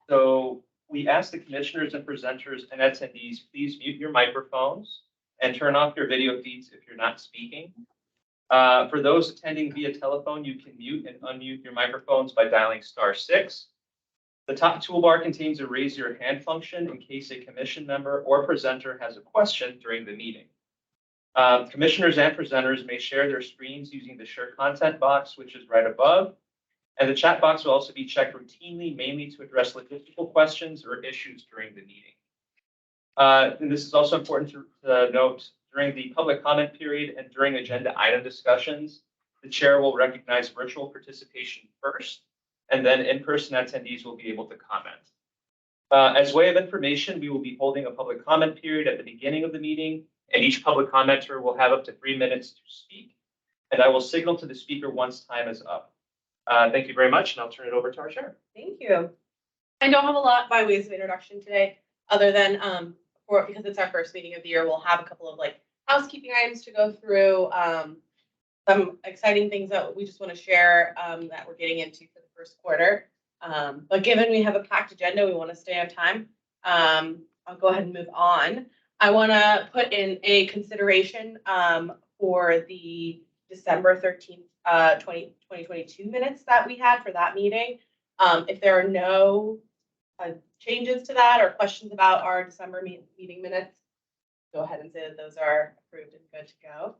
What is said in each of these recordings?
So we ask the commissioners and presenters and attendees, please mute your microphones and turn off your video feeds if you're not speaking. For those attending via telephone, you can mute and unmute your microphones by dialing *6. The top toolbar contains a raise your hand function in case a commission member or presenter has a question during the meeting. Commissioners and presenters may share their screens using the share content box, which is right above. And the chat box will also be checked routinely, mainly to address logistical questions or issues during the meeting. And this is also important to note during the public comment period and during agenda item discussions, the chair will recognize virtual participation first, and then in-person attendees will be able to comment. As way of information, we will be holding a public comment period at the beginning of the meeting, and each public commenter will have up to 3 minutes to speak. And I will signal to the speaker once time is up. Thank you very much, and I'll turn it over to our chair. Thank you. I don't have a lot by ways of introduction today, other than because it's our first meeting of the year, we'll have a couple of housekeeping items to go through, some exciting things that we just want to share that we're getting into for the first quarter. But given we have a packed agenda, we want to stay on time. I'll go ahead and move on. I want to put in a consideration for the December 13th, 2022 minutes that we had for that meeting. If there are no changes to that or questions about our December meeting minutes, go ahead and say that those are approved and good to go.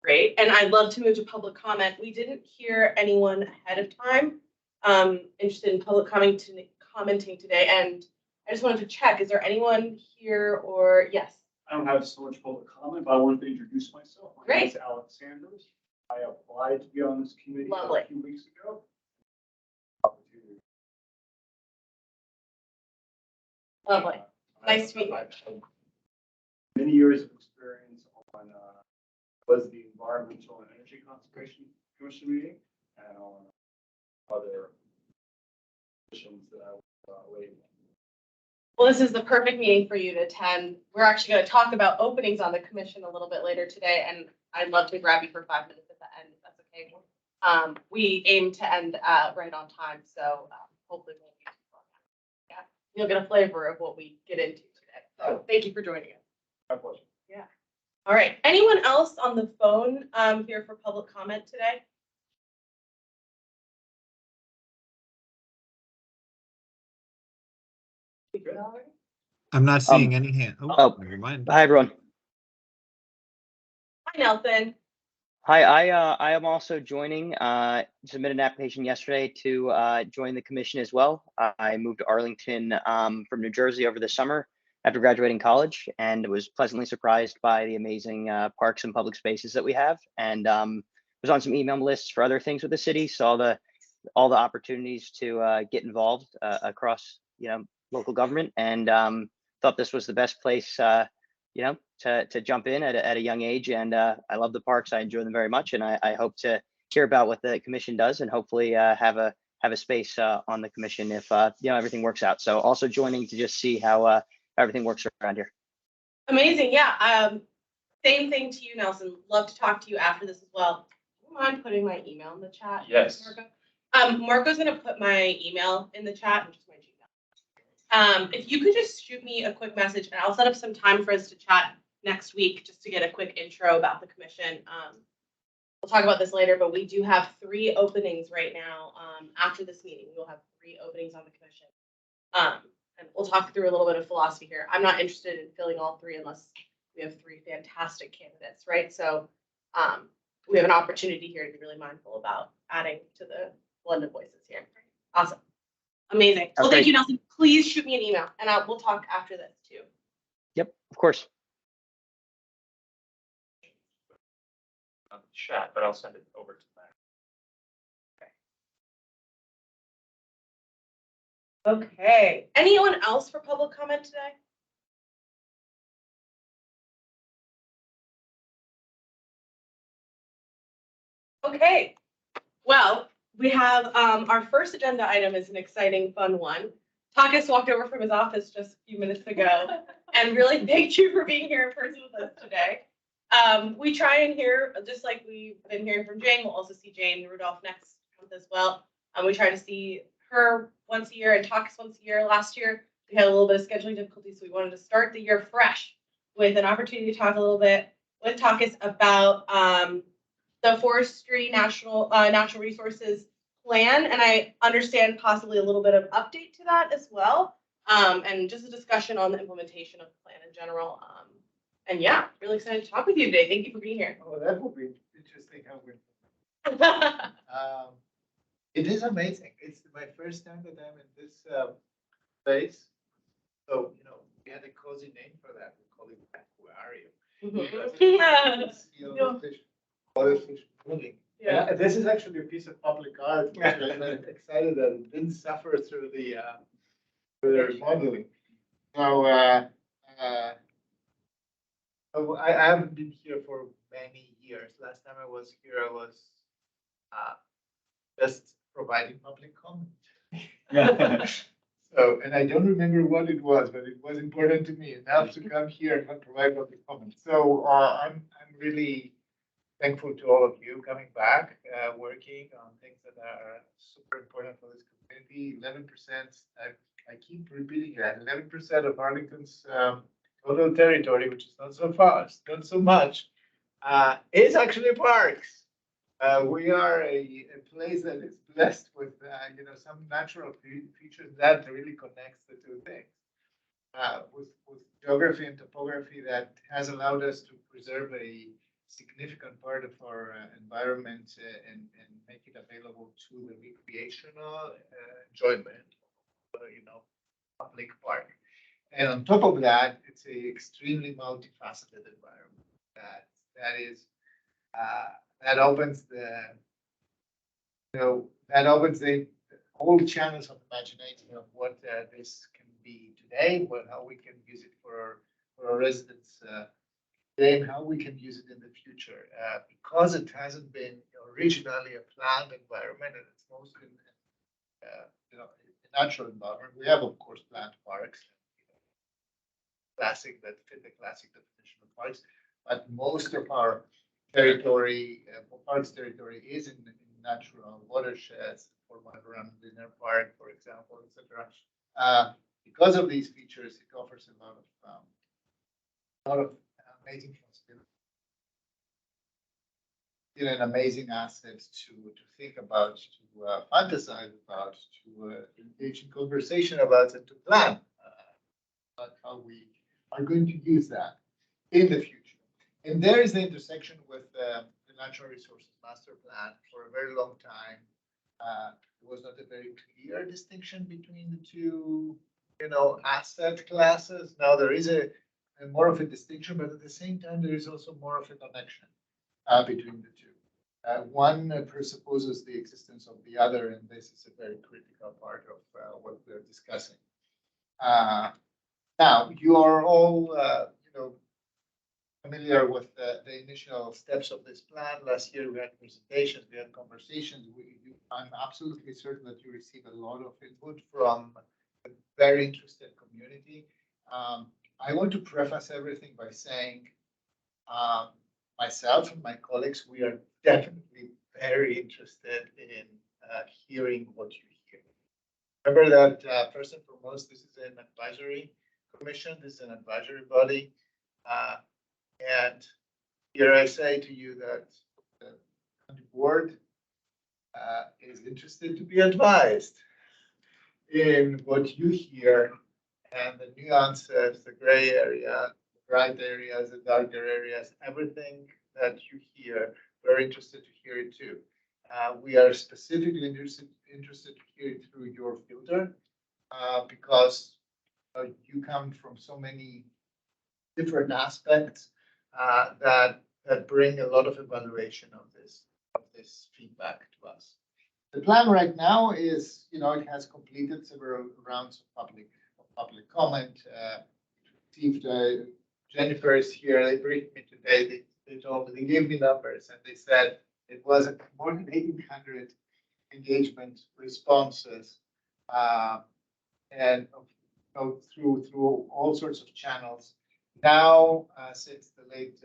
Great. And I'd love to move to public comment. We didn't hear anyone ahead of time interested in public commenting today. And I just wanted to check, is there anyone here or yes? I don't have so much public comment, but I wanted to introduce myself. My name is Alex Sanders. I applied to be on this committee a few weeks ago. Lovely. Nice to meet you. Many years of experience on was the Environmental and Energy Conservation Commission meeting and on other positions that I was waiting on. Well, this is the perfect meeting for you to attend. We're actually going to talk about openings on the commission a little bit later today, and I'd love to grab you for 5 minutes at the end, if that's okay. We aim to end right on time, so hopefully we'll be yeah, you'll get a flavor of what we get into today. So thank you for joining us. My pleasure. Yeah. All right. Anyone else on the phone here for public comment today? I'm not seeing any hand. Oh, never mind. Hi, everyone. Hi, Nelson. Hi, I am also joining. Submitted an application yesterday to join the commission as well. I moved to Arlington from New Jersey over the summer after graduating college, and was pleasantly surprised by the amazing parks and public spaces that we have. And was on some email lists for other things with the city. Saw all the opportunities to get involved across local government, and thought this was the best place to jump in at a young age. And I love the parks. I enjoy them very much, and I hope to hear about what the commission does, and hopefully have a space on the commission if everything works out. So also joining to just see how everything works around here. Amazing. Yeah. Same thing to you, Nelson. Love to talk to you after this as well. Do you mind putting my email in the chat? Yes. Marco? Marco's going to put my email in the chat, which is my Gmail. If you could just shoot me a quick message, and I'll set up some time for us to chat next week just to get a quick intro about the commission. We'll talk about this later, but we do have 3 openings right now. After this meeting, we'll have 3 openings on the commission. And we'll talk through a little bit of philosophy here. I'm not interested in filling all 3 unless we have 3 fantastic candidates, right? So we have an opportunity here to be really mindful about adding to the blend of voices here. Awesome. Amazing. Well, thank you, Nelson. Please shoot me an email, and we'll talk after this too. Yep, of course. On the chat, but I'll send it over to Matt. Okay. Anyone else for public comment today? Okay. Well, we have our first agenda item is an exciting, fun one. Takis walked over from his office just a few minutes ago and really thank you for being here in person with us today. We try and hear, just like we've been hearing from Jane, we'll also see Jane Rudolph next month as well. We try to see occur once a year and talks once a year. Last year, we had a little bit of scheduling difficulties, so we wanted to start the year fresh with an opportunity to talk a little bit with Takis about the forestry natural resources plan, and I understand possibly a little bit of update to that as well, and just a discussion on the implementation of the plan in general. And yeah, really excited to talk with you today. Thank you for being here. Oh, that would be interesting. How we. It is amazing. It's my first time that I'm in this place. So, we had a cozy name for that. We call it aquarium. Because you see all the fish, other fish moving. Yeah. And this is actually a piece of public art, which I'm excited that it didn't suffer through the remodeling. So, I haven't been here for many years. Last time I was here, I was just providing public comment. So, and I don't remember what it was, but it was important to me enough to come here and provide public comment. So I'm really thankful to all of you coming back, working on things that are super important for this community. 11%, I keep repeating that, 11% of Arlington's total territory, which is not so fast, not so much, is actually parks. We are a place that is blessed with, some natural features that really connects the two things. With geography and topography that has allowed us to preserve a significant part of our environment and make it available to the recreational enjoyment, public park. And on top of that, it's a extremely multifaceted environment that opens the whole channels of imagination of what this can be today, how we can use it for our residents today, and how we can use it in the future. Because it hasn't been originally a planned environment, and it's mostly a natural environment. We have, of course, planned parks, classic that fit the classic definition of parks, but most of our territory, parks territory, is in natural watersheds, for around Linear Park, for example, etc. Because of these features, it offers a lot of amazing possibilities. An amazing asset to think about, to fantasize about, to engage in conversation about, and to plan about how we are going to use that in the future. And there is the intersection with the Natural Resources Master Plan. For a very long time, there was not a very clear distinction between the two, asset classes. Now there is a more of a distinction, but at the same time, there is also more of a connection between the two. One presupposes the existence of the other, and this is a very critical part of what we're discussing. Now, you are all, familiar with the initial steps of this plan. Last year, we had presentations, we had conversations. I'm absolutely certain that you received a lot of input from a very interested community. I want to preface everything by saying myself and my colleagues, we are definitely very interested in hearing what you hear. Remember that first and foremost, this is an advisory commission, this is an advisory body. And here I say to you that the board is interested to be advised in what you hear and the nuances, the gray area, the bright areas, the darker areas, everything that you hear, we're interested to hear it too. We are specifically interested to hear it through your filter because you come from so many different aspects that bring a lot of evaluation of this feedback to us. The plan right now is, it has completed several rounds of public comment. Received Jennifer is here. They briefed me today. They gave me numbers, and they said it was more than 1,800 engagement responses, and through all sorts of channels. Now, since the late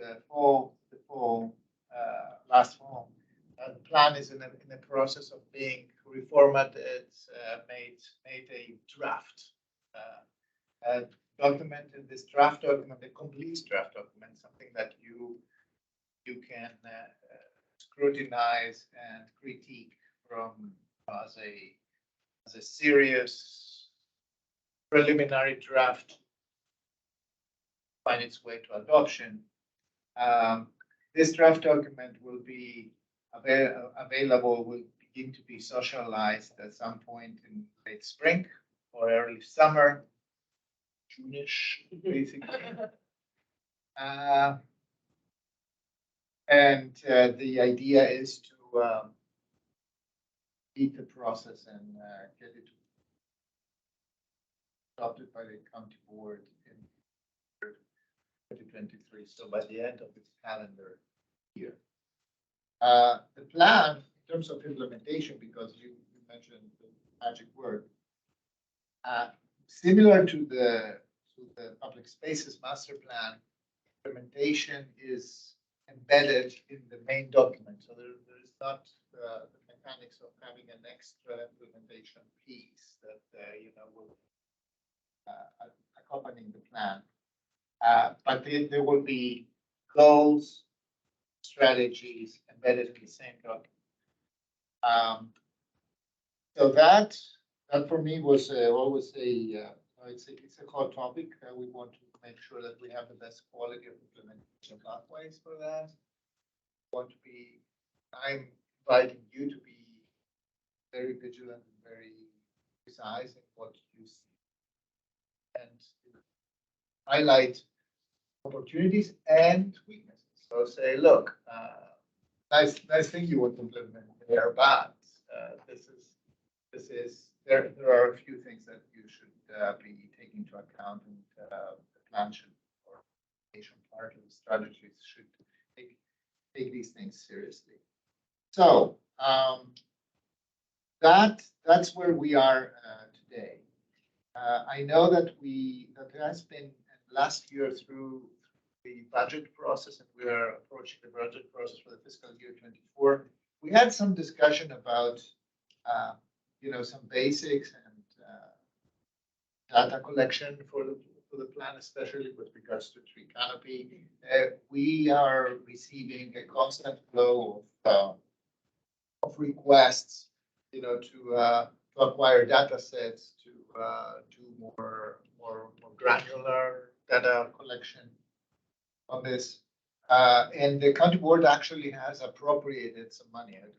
last fall, the plan is in the process of being reformatted, made a draft document. In this draft document, a complete draft document, something that you can scrutinize and critique from as a serious preliminary draft, find its way to adoption. This draft document will be available, will begin to be socialized at some point in late spring or early summer, June-ish, basically. And the idea is to beat the process and get it adopted by the county board in 2023. So by the end of this calendar year. The plan in terms of implementation, because you mentioned the magic word, similar to the public spaces master plan, implementation is embedded in the main document. So there is not the mechanics of having an extra implementation piece that will accompany the plan. But there will be goals, strategies embedded in the same document. So that for me was always it's a hot topic. We want to make sure that we have the best quality of implementation pathways for that. I'm inviting you to be very vigilant and very precise in what you see and highlight opportunities and weaknesses. So say, look, nice thing you want to implement there, but there are a few things that you should be taking into account, and the plan should, or part of the strategies should take these things seriously. So that's where we are today. I know that there has been last year through the budget process, and we are approaching the budget process for the fiscal year 24. We had some discussion about some basics and data collection for the plan, especially with regards to tree canopy. We are receiving a constant flow of requests, to acquire data sets, to do more granular data collection on this. And the county board actually has appropriated some money. And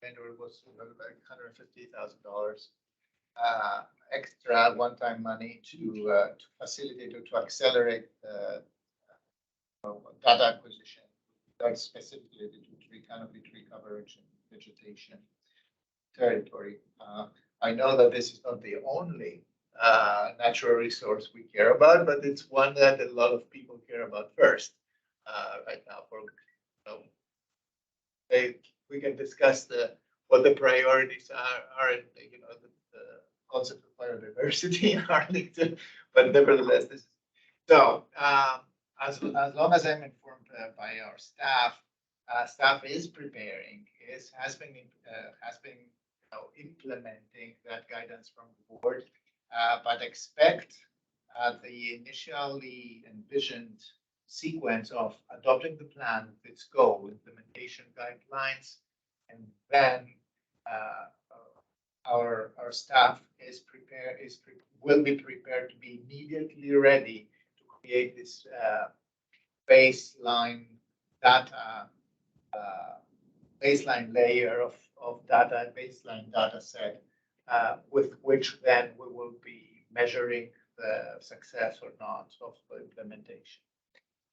it was like $150,000 extra one-time money to facilitate or to accelerate data acquisition. That's specifically to tree canopy, tree coverage, and vegetation territory. I know that this is not the only natural resource we care about, but it's one that a lot of people care about first right now. We can discuss what the priorities are in the concept of biodiversity in Arlington, but nevertheless, this is so. As long as I'm informed by our staff is preparing, has been implementing that guidance from the board, but expect the initially envisioned sequence of adopting the plan with its goal, implementation guidelines, and then our staff will be prepared to be immediately ready to create this baseline data, baseline layer of data, baseline data set, with which then we will be measuring the success or not of the implementation.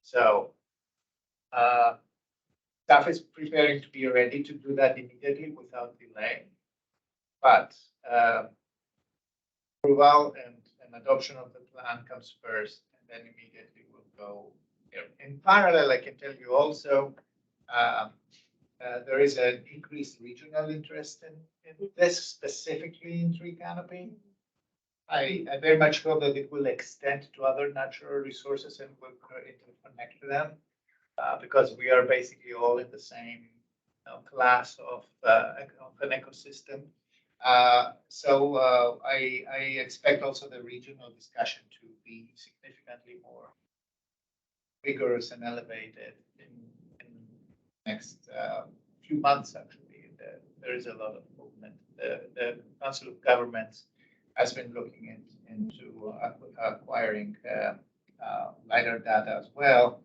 So staff is preparing to be ready to do that immediately without delay, but approval and adoption of the plan comes first, and then immediately we'll go. In parallel, I can tell you also there is an increased regional interest in this, specifically in tree canopy. I very much hope that it will extend to other natural resources and will interconnect to them, because we are basically all in the same class of an ecosystem. I expect also the regional discussion to be significantly more vigorous and elevated in next few months. Actually, there is a lot of movement. The Council of Governments has been looking into acquiring LiDAR data as well.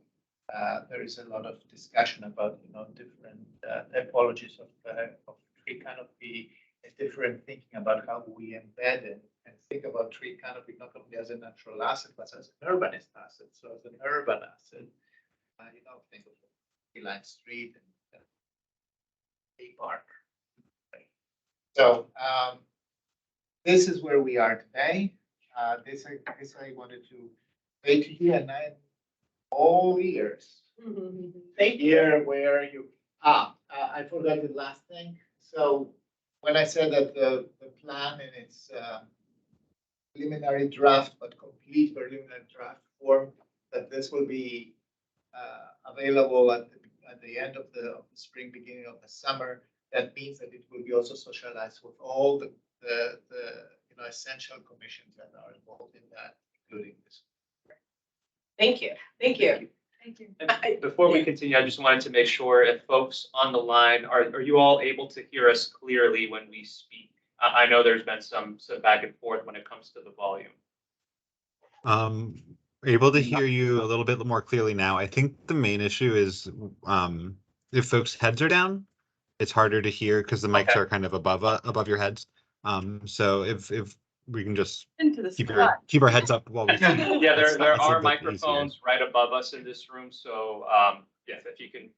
There is a lot of discussion about different typologies of tree canopy, and different thinking about how we embed it and think about tree canopy not only as a natural asset but as an urbanist asset. So as an urban asset, think of Line Street and a park. So this is where we are today. This I wanted to say to you, and then all ears. Thank you. Here where you I forgot the last thing. So when I said that the plan in its preliminary draft but complete preliminary draft form, that this will be available at the end of the spring, beginning of the summer. That means that it will be also socialized with all the essential commissions that are involved in that, including this. Thank you. Thank you. Thank you. And before we continue, I just wanted to make sure if folks on the line, are you all able to hear us clearly when we speak? I know there's been some back and forth when it comes to the volume. Able to hear you a little bit more clearly now. I think the main issue is if folks' heads are down, it's harder to hear because the mics Okay. are kind of above your heads. So if we can just Into the keep our heads up while we speak. Yeah, there That's are a bit microphones right above us in this room, so yes, if you can.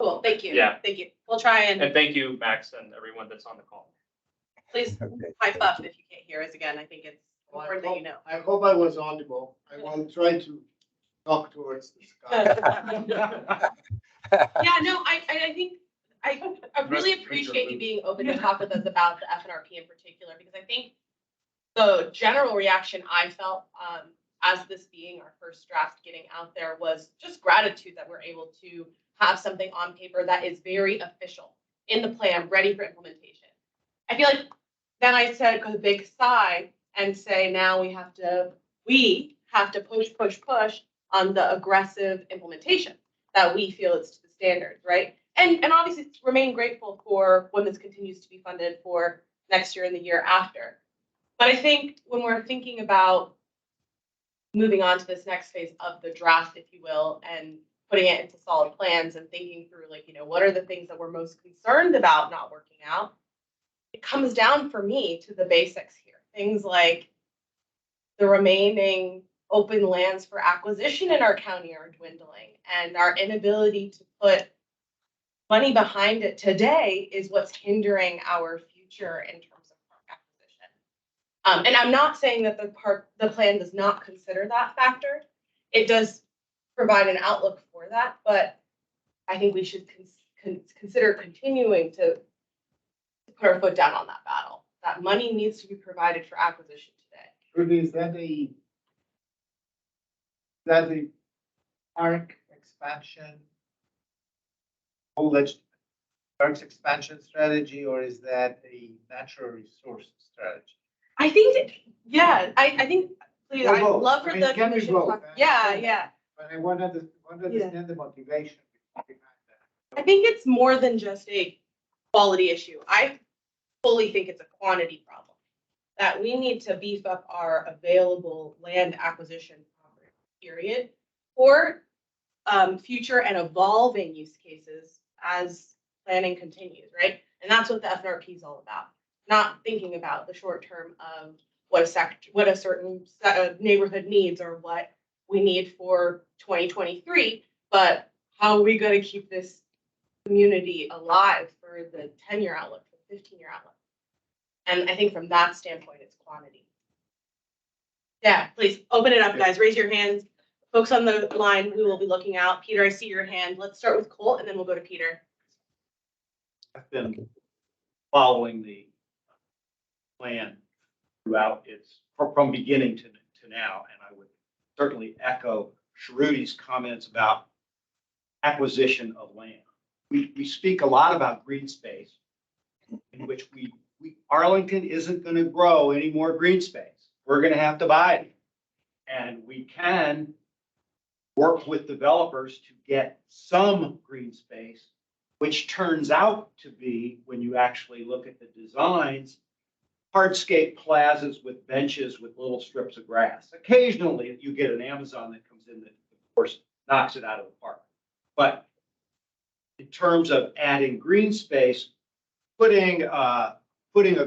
Cool. Thank you. Yeah. Thank you. We'll try And and thank you, Max, and everyone that's on the call. please pipe up if you can't hear us again. I think it's important that you know. I hope I was audible. I will try to talk towards the sky. Yeah, no, I think I really appreciate you being open to talk with us about the FNRP in particular, because I think the general reaction I felt as this being our first draft getting out there was just gratitude that we're able to have something on paper that is very official in the plan, ready for implementation. I feel like then I said a big sigh and say now we have to push on the aggressive implementation that we feel is to the standards, right? And obviously remain grateful for when this continues to be funded for next year and the year after. But I think when we're thinking about moving on to this next phase of the draft, if you will, and putting it into solid plans and thinking through what are the things that we're most concerned about not working out, it comes down for me to the basics here. Things like the remaining open lands for acquisition in our county are dwindling, and our inability to put money behind it today is what's hindering our future in terms of park acquisition. And I'm not saying that the plan does not consider that factor. It does provide an outlook for that, but I think we should consider continuing to put our foot down on that battle. That money needs to be provided for acquisition today. Rudy, is that the park expansion, parks expansion strategy, or is that a natural resource strategy? I think, yeah, I think, please, Well, I'd both. love for I mean, the it can be commission. both. Yeah. But I want to understand the motivation behind that. I think it's more than just a quality issue. I fully think it's a quantity problem, that we need to beef up our available land acquisition property, period, for future and evolving use cases as planning continues, right? And that's what the FNRP is all about. Not thinking about the short term of what a certain neighborhood needs or what we need for 2023, but how are we going to keep this community alive for the 10-year outlook, for the 15-year outlook? And I think from that standpoint, it's quantity. Yeah, please open it up, guys. Raise your hands. Folks on the line, we will be looking out. Peter, I see your hand. Let's start with Colt and then we'll go to Peter. I've been following the plan throughout its, from beginning to now, and I would certainly echo Sharuti's comments about acquisition of land. We speak a lot about green space, in which we Arlington isn't going to grow any more green space. We're going to have to buy it. And we can work with developers to get some green space, which turns out to be, when you actually look at the designs, hardscape plazas with benches with little strips of grass. Occasionally, you get an Amazon that comes in that, of course, knocks it out of the park. But in terms of adding green space, putting a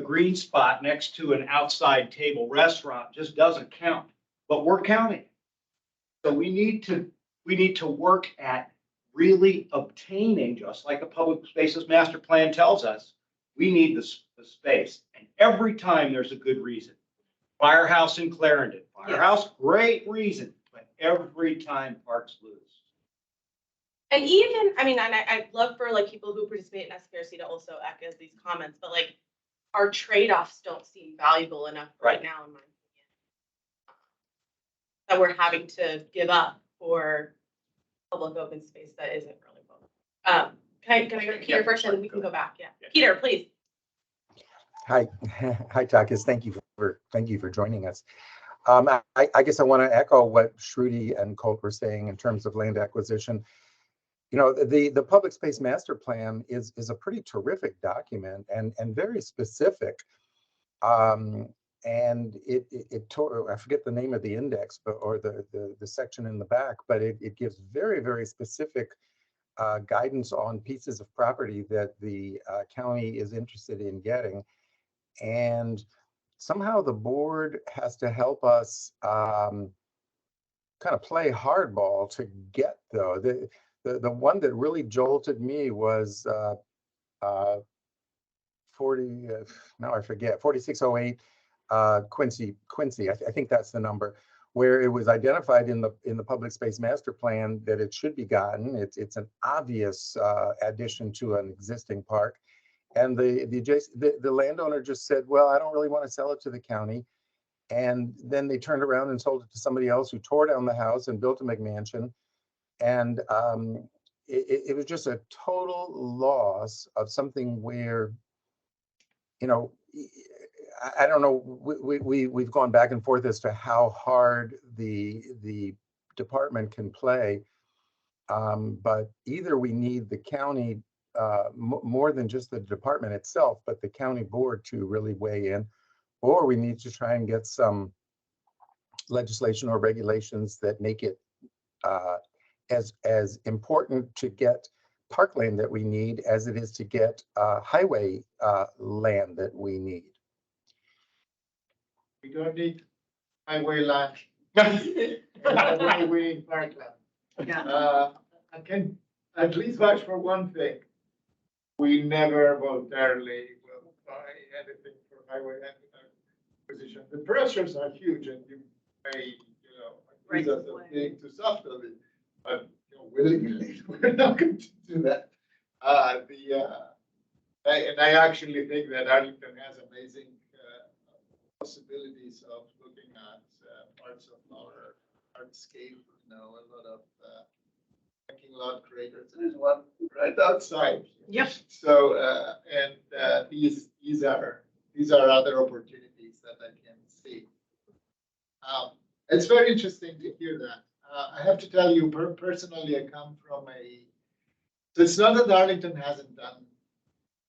green spot next to an outside table restaurant just doesn't count, but we're counting. So we need to work at really obtaining, just like the public spaces master plan tells us, we need the space. And every time there's a good reason. Firehouse in Clarendon, Firehouse, great reason, but every time parks lose. And even, I mean, and I'd love for like people who participate in SPRC to also echo these comments, but like our trade-offs don't seem valuable enough right now, in my opinion, that we're having to give up for public open space that isn't really public. Can I go to Peter first, and then we can go back? Yeah, Peter, please. Hi, hi, Takis. Thank you for joining us. I guess I want to echo what Shruti and Colt were saying in terms of land acquisition. You know, the public space master plan is a pretty terrific document and very specific. And I forget the name of the index, but or the section in the back, but it gives very specific guidance on pieces of property that the county is interested in getting. And somehow the board has to help us kind of play hardball to get though. The one that really jolted me was 4608 Quincy. I think that's the number, where it was identified in the public space master plan that it should be gotten. It's an obvious addition to an existing park. And the landowner just said, well, I don't really want to sell it to the county. And then they turned around and sold it to somebody else who tore down the house and built a McMansion. And it was just a total loss of something where, you know, I don't know, we've gone back and forth as to how hard the department can play. But either we need the county more than just the department itself, but the county board to really weigh in, or we need to try and get some legislation or regulations that make it as important to get parkland that we need as it is to get highway land that we need. We don't need highway land. We need parkland. I can at least vouch for one thing. We never voluntarily will buy anything for highway acquisition. The pressures are huge, and you may, accuse us of being too soft on it, but willingly we're not going to do that. And I actually think that Arlington has amazing possibilities of looking at parts of our hardscape. A lot of parking lot creators. There's one right outside. Yep. So these are other opportunities that I can see. It's very interesting to hear that. I have to tell you personally, I come from so it's not that Arlington hasn't done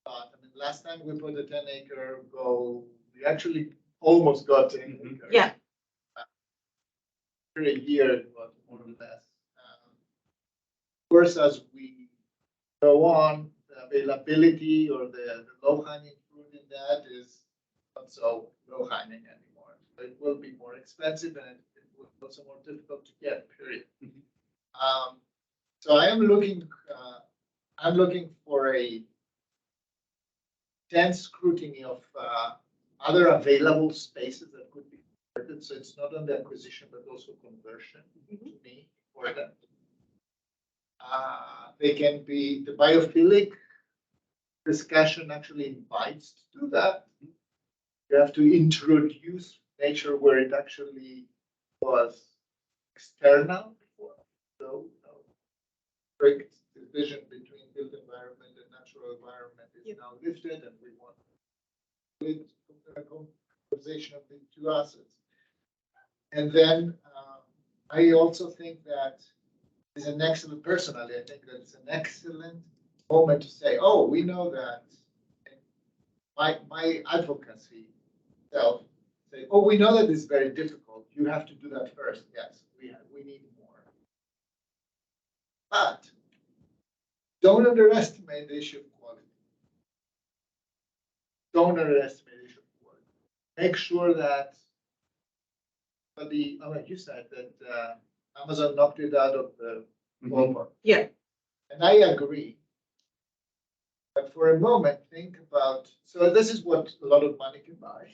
a lot. I mean, last time we put a 10-acre goal, we actually almost got 10 acres. Yeah. For a year, but more or less. Of course, as we go on, the availability or the low-hanging fruit in that is not so low-hanging anymore. So it will be more expensive, and it will be also more difficult to get. Period. So I'm looking for a dense scrutiny of other available spaces that could be converted. So it's not only acquisition but also conversion. To me, important. They can be the biophilic discussion actually invites to do that. You have to introduce nature where it actually was external before. So strict division between built environment and natural environment is now lifted, and we want conversation of the two assets. And then I also think that is an excellent, personally, I think that it's an excellent moment to say, oh, we know that my advocacy self say, oh, we know that it's very difficult. You have to do that first. Yes, we need more. But don't underestimate the issue of quality. Don't underestimate the issue of quality. Make sure that, but like you said, that Amazon knocked it out of the ballpark. Yeah. And I agree. But for a moment, think about, so this is what a lot of money can buy.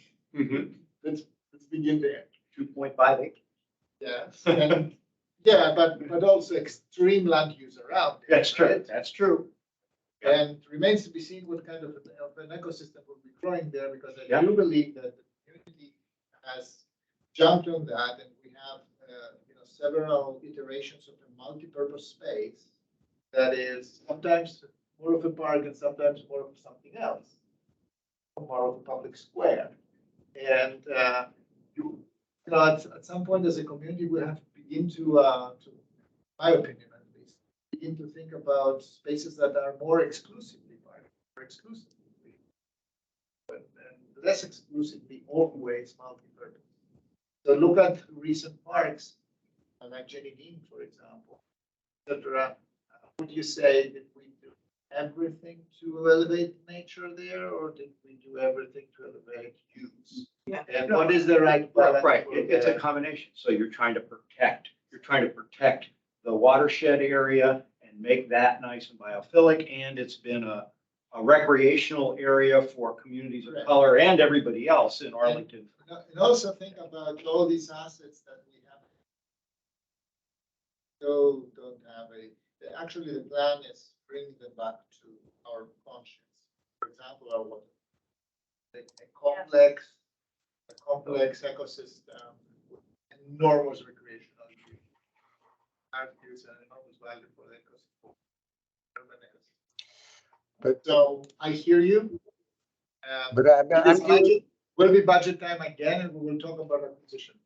Let's begin there. 2.5 acres. Yes. And yeah, but also extreme land use around it. That's true. Right? That's true. And it remains to be seen what kind of an ecosystem will be growing there, because I Yeah. do believe that the community has jumped on that, and we have several iterations of a multi-purpose space that is sometimes more of a park and sometimes more of something else, more of a public square. And at some point as a community, we have to begin to my opinion at least, begin to think about spaces that are more exclusively park, or exclusively, but less exclusively always multi-purpose. So look at recent parks, like Jenny Dean, for example, etc. Would you say that we do everything to elevate nature there, or did we do everything to elevate use? Yeah. And what is the right balance? Right, for it's a the- combination. So you're trying to protect the watershed area and make that nice and biophilic. And it's been a recreational area for communities of Right. color and everybody else in Arlington. And also think about all these assets that we have. Don't have actually the plan is bringing them back to our conscience. For example, our water. A complex ecosystem with enormous recreational use. Use an enormous value for the ecosystem. But- So I hear you. But Will be budget time again, and we will talk about acquisition.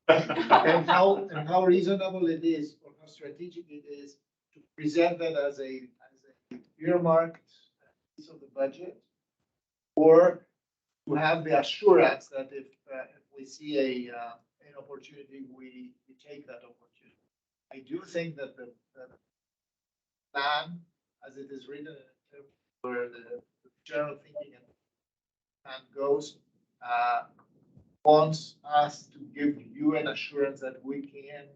And how reasonable it is, or how strategic it is to present that as a earmarked piece of the budget, or to have the assurance that if we see an opportunity, we take that opportunity. I do think that the plan, as it is written, where the general thinking and goes, wants us to give you an assurance that we can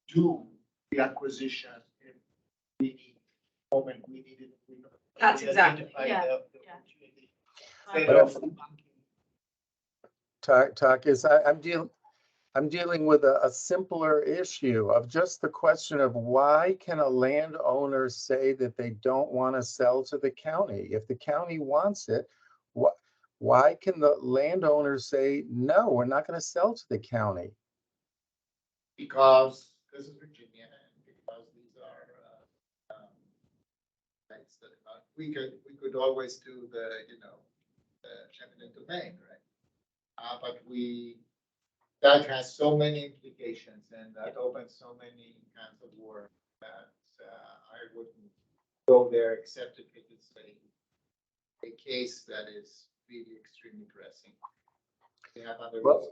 do the acquisition if we need moment we need it. That's exactly, identify yeah, the yeah. opportunity. Instead of Takis, I'm dealing with a simpler issue of just the question of why can a landowner say that they don't want to sell to the county? If the county wants it, why can the landowner say, no, we're not going to sell to the county? Because this is Virginia, and because these are rights that we could always do the eminent domain, right? But that has so many implications, and that opens so many kinds of work that I wouldn't go there except if it is a case that is really extremely pressing. We have other. Well,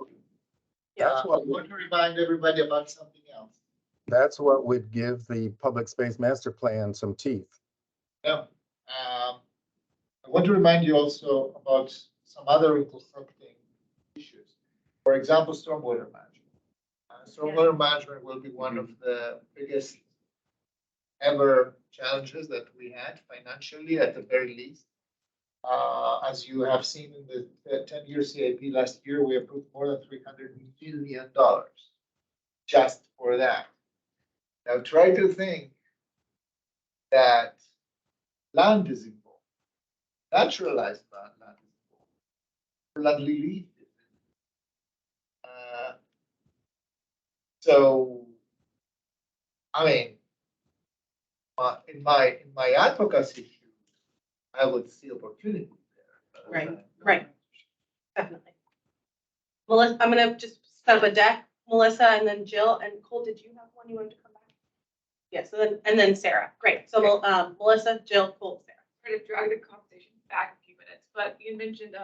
that's I what want to remind everybody about something else. That's what would give the public space master plan some teeth. Yeah. I want to remind you also about some other intersecting issues. For example, stormwater management. Stormwater management will be one of the biggest ever challenges that we had financially, at the very least. As you have seen in the 10-year CIP last year, we approved more than $300 million just for that. Now try to think that land is involved, naturalized land is involved, land relief is involved. So, I mean, in my advocacy, I would see opportunity there. Right. Definitely. Melissa, I'm gonna just set up a deck, Melissa, and then Jill, and Cole, did you have one you wanted to come back? Yeah, so then, and then Sarah, great, so, Melissa, Jill, Cole, Sarah. Try to drag the conversation back a few minutes, but you mentioned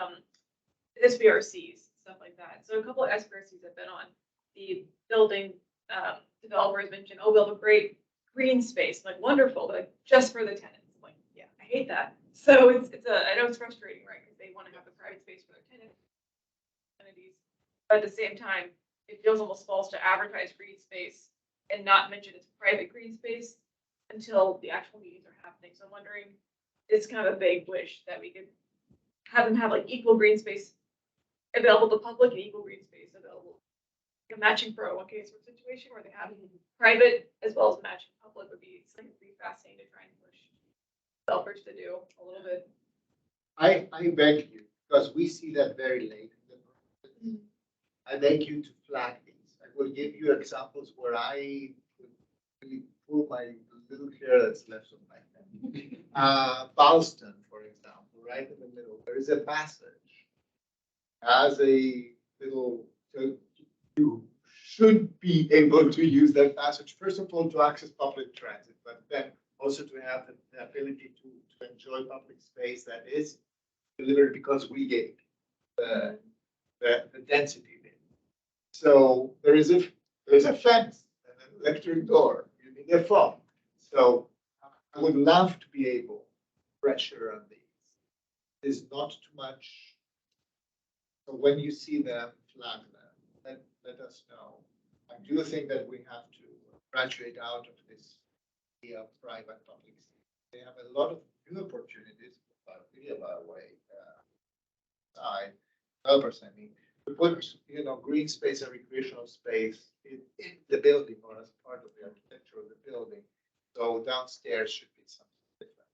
SBRCs, stuff like that. So a couple of SBRCs I've been on, the building developers mentioned, oh, we'll have a great green space, like wonderful, but like just for the tenants. I'm like, yeah, I hate that. So I know it's frustrating, right? Because they want to have the private space for their tenants, entities, but at the same time, it feels almost false to advertise green space and not mention it's private green space until the actual meetings are happening. So I'm wondering, it's kind of a vague wish that we could have them have like equal green space available to public and equal green space available. Like a matching 401k sort of situation where they have private as well as matching public would be something pretty fascinating to try and push developers to do a little bit. I beg you, because we see that very late in the process. I beg you to flag these. I will give you examples where I would really pull my little hair that's left on my head. Boston, for example, right in the middle, there is a passage. As a little, so you should be able to use that passage, first of all, to access public transit, but then also to have the ability to enjoy public space that is delivered because we gave the density there. So there's a fence and an electric door. You need a phone. So I would love to be able pressure on these. There's not too much. So when you see them, flag them. Let us know. I do think that we have to graduate out of this private public. They have a lot of new opportunities, by the way, side developers. I mean, to put green space and recreational space in the building or as part of the architecture of the building. So downstairs should be something different.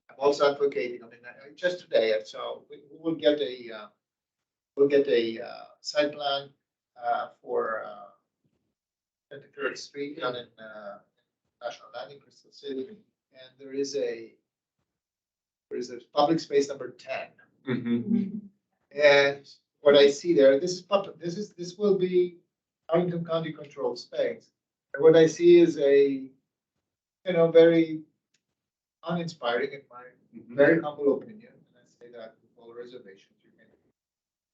I'm also advocating. I mean, just today, so we will get a site plan for 23rd Street down in National Landing, Crystal City, and there is a public space number 10. Mm-hmm. And what I see there, this will be Arlington County controlled space. And what I see is a very uninspiring, in my very humble opinion, and I say that with all reservations.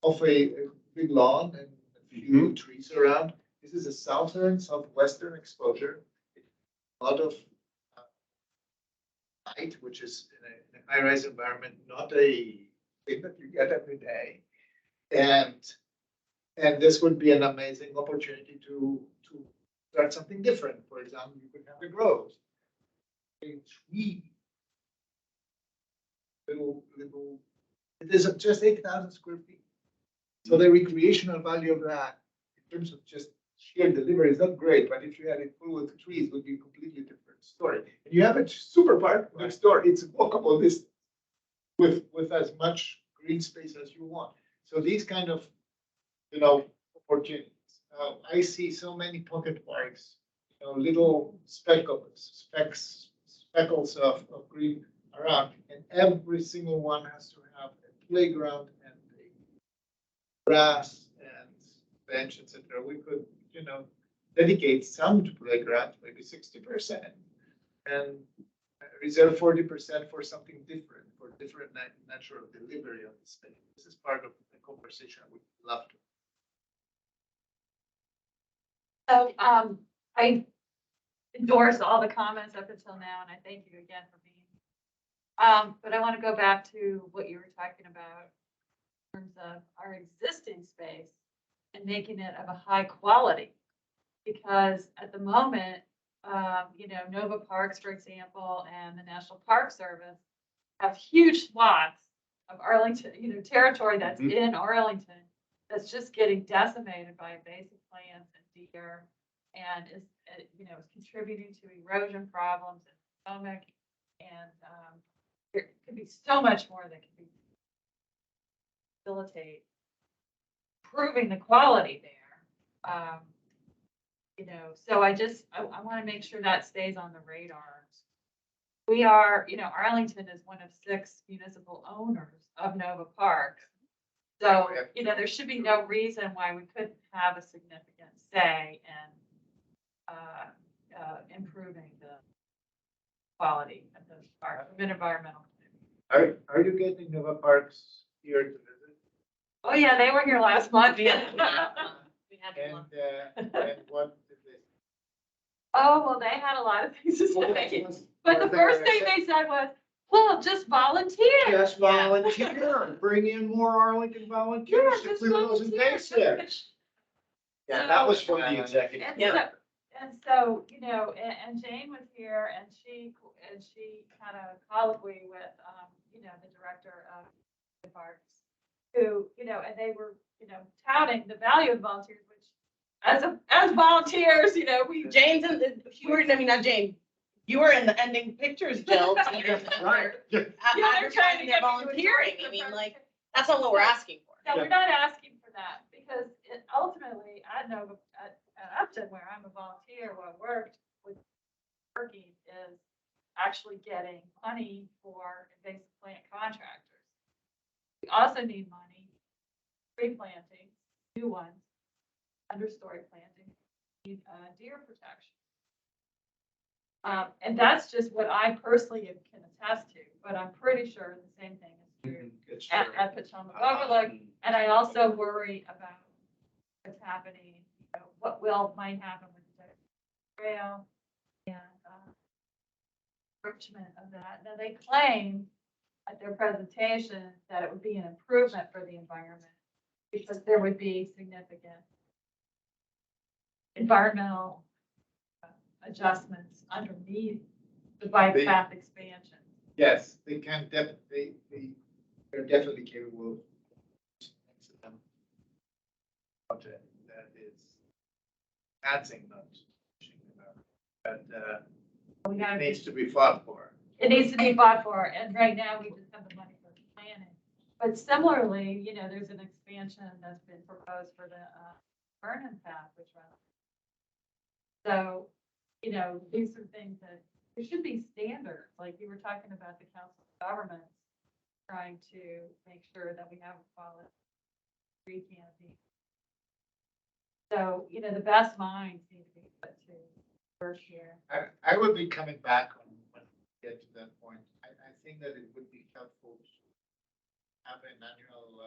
Of a big lawn and a few trees around. This is a southwestern exposure. A lot of light, which is in a high-rise environment, not a thing that you get every day. And this would be an amazing opportunity to start something different. For example, you could have a grove, a tree, little. It is just 8,000 square feet. So the recreational value of that, in terms of just sheer delivery, is not great. But if you had it full with trees, it would be a completely different story. And you have a super park next door. It's walkable distance with as much green space as you want. So these kind of, opportunities. I see so many pocket parks, little speckles of green around, and every single one has to have a playground and a grass and bench, etc. We could, dedicate some to playground, maybe 60%, and reserve 40% for something different, for different natural delivery of the space. This is part of the conversation I would love to. So I endorse all the comments up until now, and I thank you again for being. But I want to go back to what you were talking about in terms of our existing space and making it of a high quality. Because at the moment, Nova Parks, for example, and the National Park Service have huge swaths of Arlington, territory that's in Arlington that's just getting decimated by invasive plants and deer, and is contributing to erosion problems and stomach, and there could be so much more that can be facilitate improving the quality there. So I want to make sure that stays on the radar. We are, Arlington is one of 6 municipal owners of Nova Park. So, you know, there should be no reason why we couldn't have a significant say in improving the quality of those parks, of an environmental. Are you getting Nova Parks here to visit? Oh, yeah, they were here last month. We had And, one. and what did they? Oh, well, they had a lot of things to say. But the first thing they said was, well, just volunteer. Just volunteer, bring in more Arlington Yeah, volunteers to just clear those volunteer. invasives. Yeah, that was from the executive. And so, you know, and Jane was here and she had a colloquy with, you know, the director of the parks, who, you know, and they were, you know, touting the value of volunteers, which as volunteers, you know, Jane's in the, you were, I mean, not Jane, you were in the ending pictures guild. Right. Yeah, they're trying to Advertising get their me to volunteering, join I mean, the like, park. that's not what we're asking for. No, we're not asking for that because it ultimately, I know at Upton where I'm a volunteer, where I worked with working is actually getting money for invasive plant contractors. We also need money, tree planting, new ones, understory planting, need deer protection. And that's just what I personally can attest to, but I'm pretty sure the same thing is true It's at, true. at Potomac Overlook. And I also worry about what's happening, you know, what might happen with the trail and enrichment of that. Now, they claim at their presentation that it would be an improvement for the environment because there would be significant environmental adjustments underneath the bike path expansion. Yes, they can definitely, they're definitely capable of some project that is passing, not pushing them out. But We it gotta, needs to be fought for. it needs to be bought for, and right now we just have the money for the planning. But similarly, you know, there's an expansion that's been proposed for the Vernon path, which runs. So, you know, these are things that, there should be standards, like you were talking about the Council of Governments trying to make sure that we have a quality tree canopy. So, you know, the best minds need to be put to work here. I would be coming back on when we get to that point. I think that it would be helpful to have an annual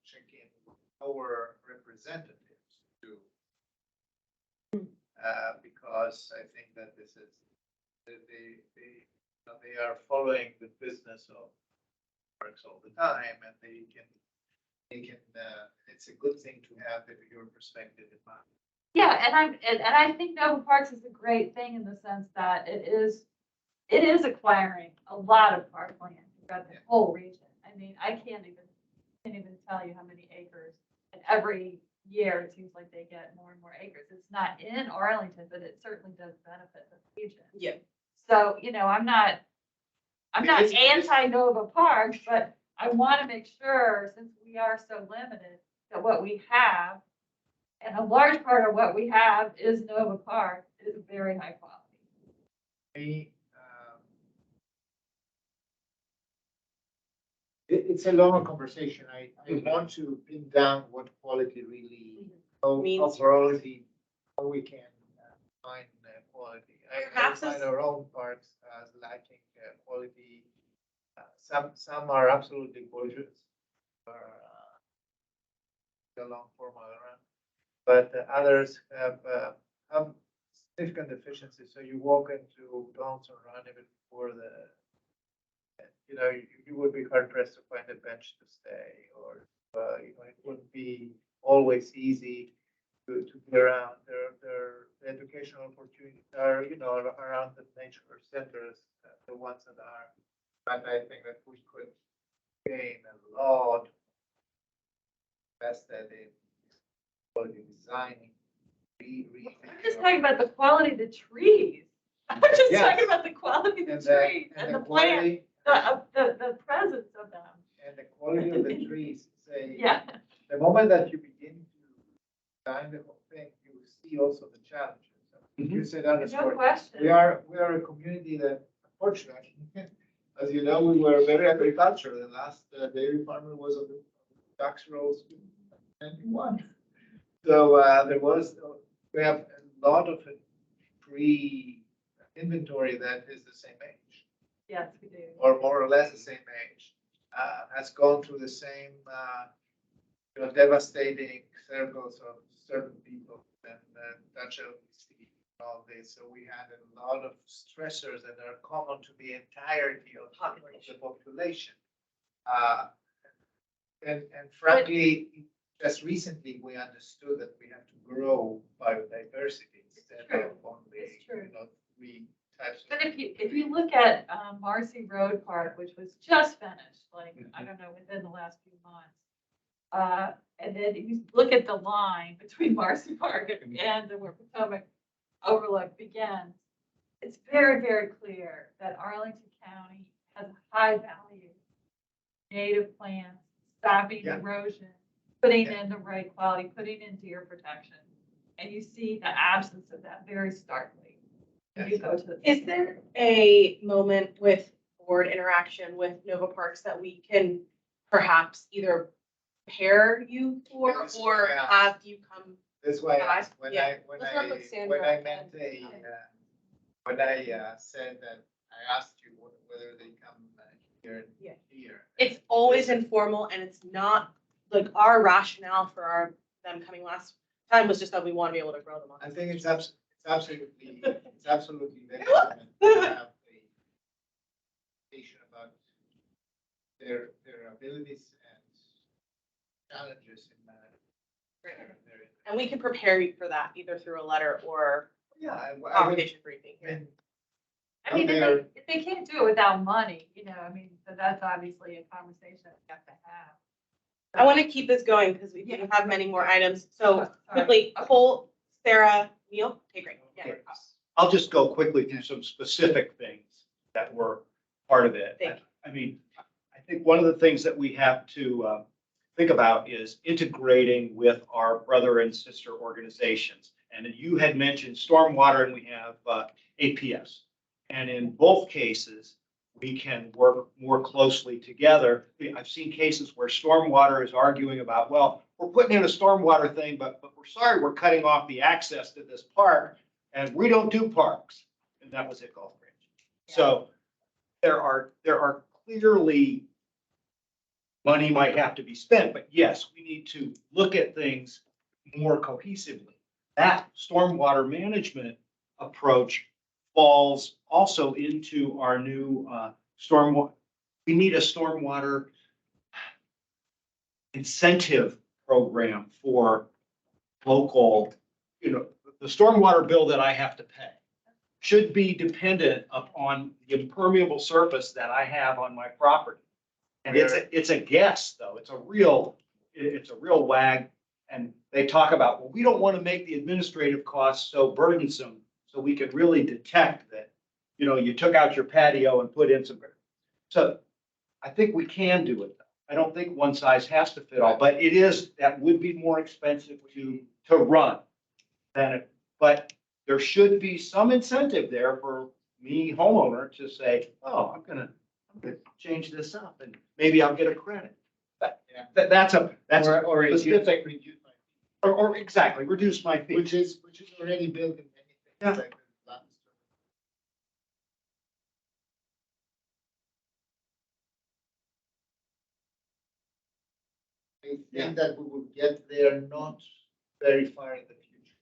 check-in with our representatives too. Because I think that this is, they are following the business of parks all the time, and they can, it's a good thing to have your perspective in mind. Yeah, and I think Nova Parks is a great thing in the sense that it is acquiring a lot of parkland throughout the whole region. I mean, I can't even tell you how many acres, and every year it seems like they get more and more acres. It's not in Arlington, but it certainly does benefit the region. Yeah. So, you know, I'm not anti-Nova Parks, but I want to make sure, since we are so limited, that what we have, and a large part of what we have is Nova Park, is very high quality. It's a longer conversation. I want to pin down what quality really, how Means. quality, how we can find quality. I Perhaps find as- our own parks as lacking quality. Some are absolutely gorgeous, along formal around, but others have significant deficiencies. So you walk into Donaldson Run even before the, you know, you would be hard pressed to find a bench to stay, or you know, it wouldn't be always easy to be around. Their educational opportunities are, you know, around the nature centers, the ones that are. But I think that we could gain a lot invested in quality designing. I'm just talking about the quality of the trees. I'm just Yes. talking about the quality of the trees and the plant, the presence of them. And the quality of the trees, say, Yeah. the moment that you begin to design the whole thing, you see also the challenges. You said No underscore. question. We are a community that unfortunately as you know, we were very agricultural. The last dairy farmer was on the tax rolls in 91. So we have a lot of pre-inventory that is the same age, Yes, we do. or more or less the same age. Has gone through the same, devastating circles of certain people and Dutch LPC and all this. So we had a lot of stressors that are common to the entirety of the population. And frankly, just recently, we understood that we have to grow biodiversity instead of only, It's true. three types of. But if you look at Marcy Road Park, which was just finished, like, I don't know, within the last few months. And then you look at the line between Marcy Park and where Potomac Overlook begins. It's very, very clear that Arlington County has high value native plants, stopping Yeah. erosion, putting in the right quality, putting in deer protection. And you see the absence of that very starkly. When you go to the. Is there a moment with board interaction with Nova Parks that we can perhaps either prepare you for Yes, or yeah. have you come? That's why I Guys, asked when yeah. when Let's not put I Sandra meant and- when I said that I asked you whether they come here and Yeah. here. It's always informal and it's not, like, our rationale for them coming last time was just that we want to be able to grow them. I think it's absolutely legitimate to have a conversation about their abilities and challenges in that. And we can prepare you for that either through a letter or Yeah, I would, conversation briefing I here. mean, I mean, if they can't do it without money, I mean, so that's obviously a conversation we have to have. I want to keep this going because we do have many more items. So Sorry. quickly, Cole, Sarah, Neil, okay, great. Yeah. I'll just go quickly through some specific things that were part of it. Thank you. I mean, I think one of the things that we have to think about is integrating with our brother and sister organizations. And you had mentioned stormwater and we have APS. And in both cases, we can work more closely together. I've seen cases where stormwater is arguing about, well, we're putting in a stormwater thing, but we're sorry, we're cutting off the access to this park and we don't do parks. And that was at Gulf Range. So there are clearly money might have to be spent, but yes, we need to look at things more cohesively. That stormwater management approach falls also into our new stormwater. We need a stormwater incentive program for local, the stormwater bill that I have to pay should be dependent upon the impermeable surface that I have on my property. And it's a guess though. It's a real wag. And they talk about, well, we don't want to make the administrative costs so burdensome. So we could really detect that, you took out your patio and put in some. So I think we can do it. I don't think one size has to fit all, but that would be more expensive to run than it, but there should be some incentive there for me, homeowner, to say, oh, I'm gonna change this up and maybe I'll get a credit. That's or specific. reduce my, Or exactly, reduce my fee. which is already built in many things. Yeah. Like the last. I think that we will get there not very far in the future.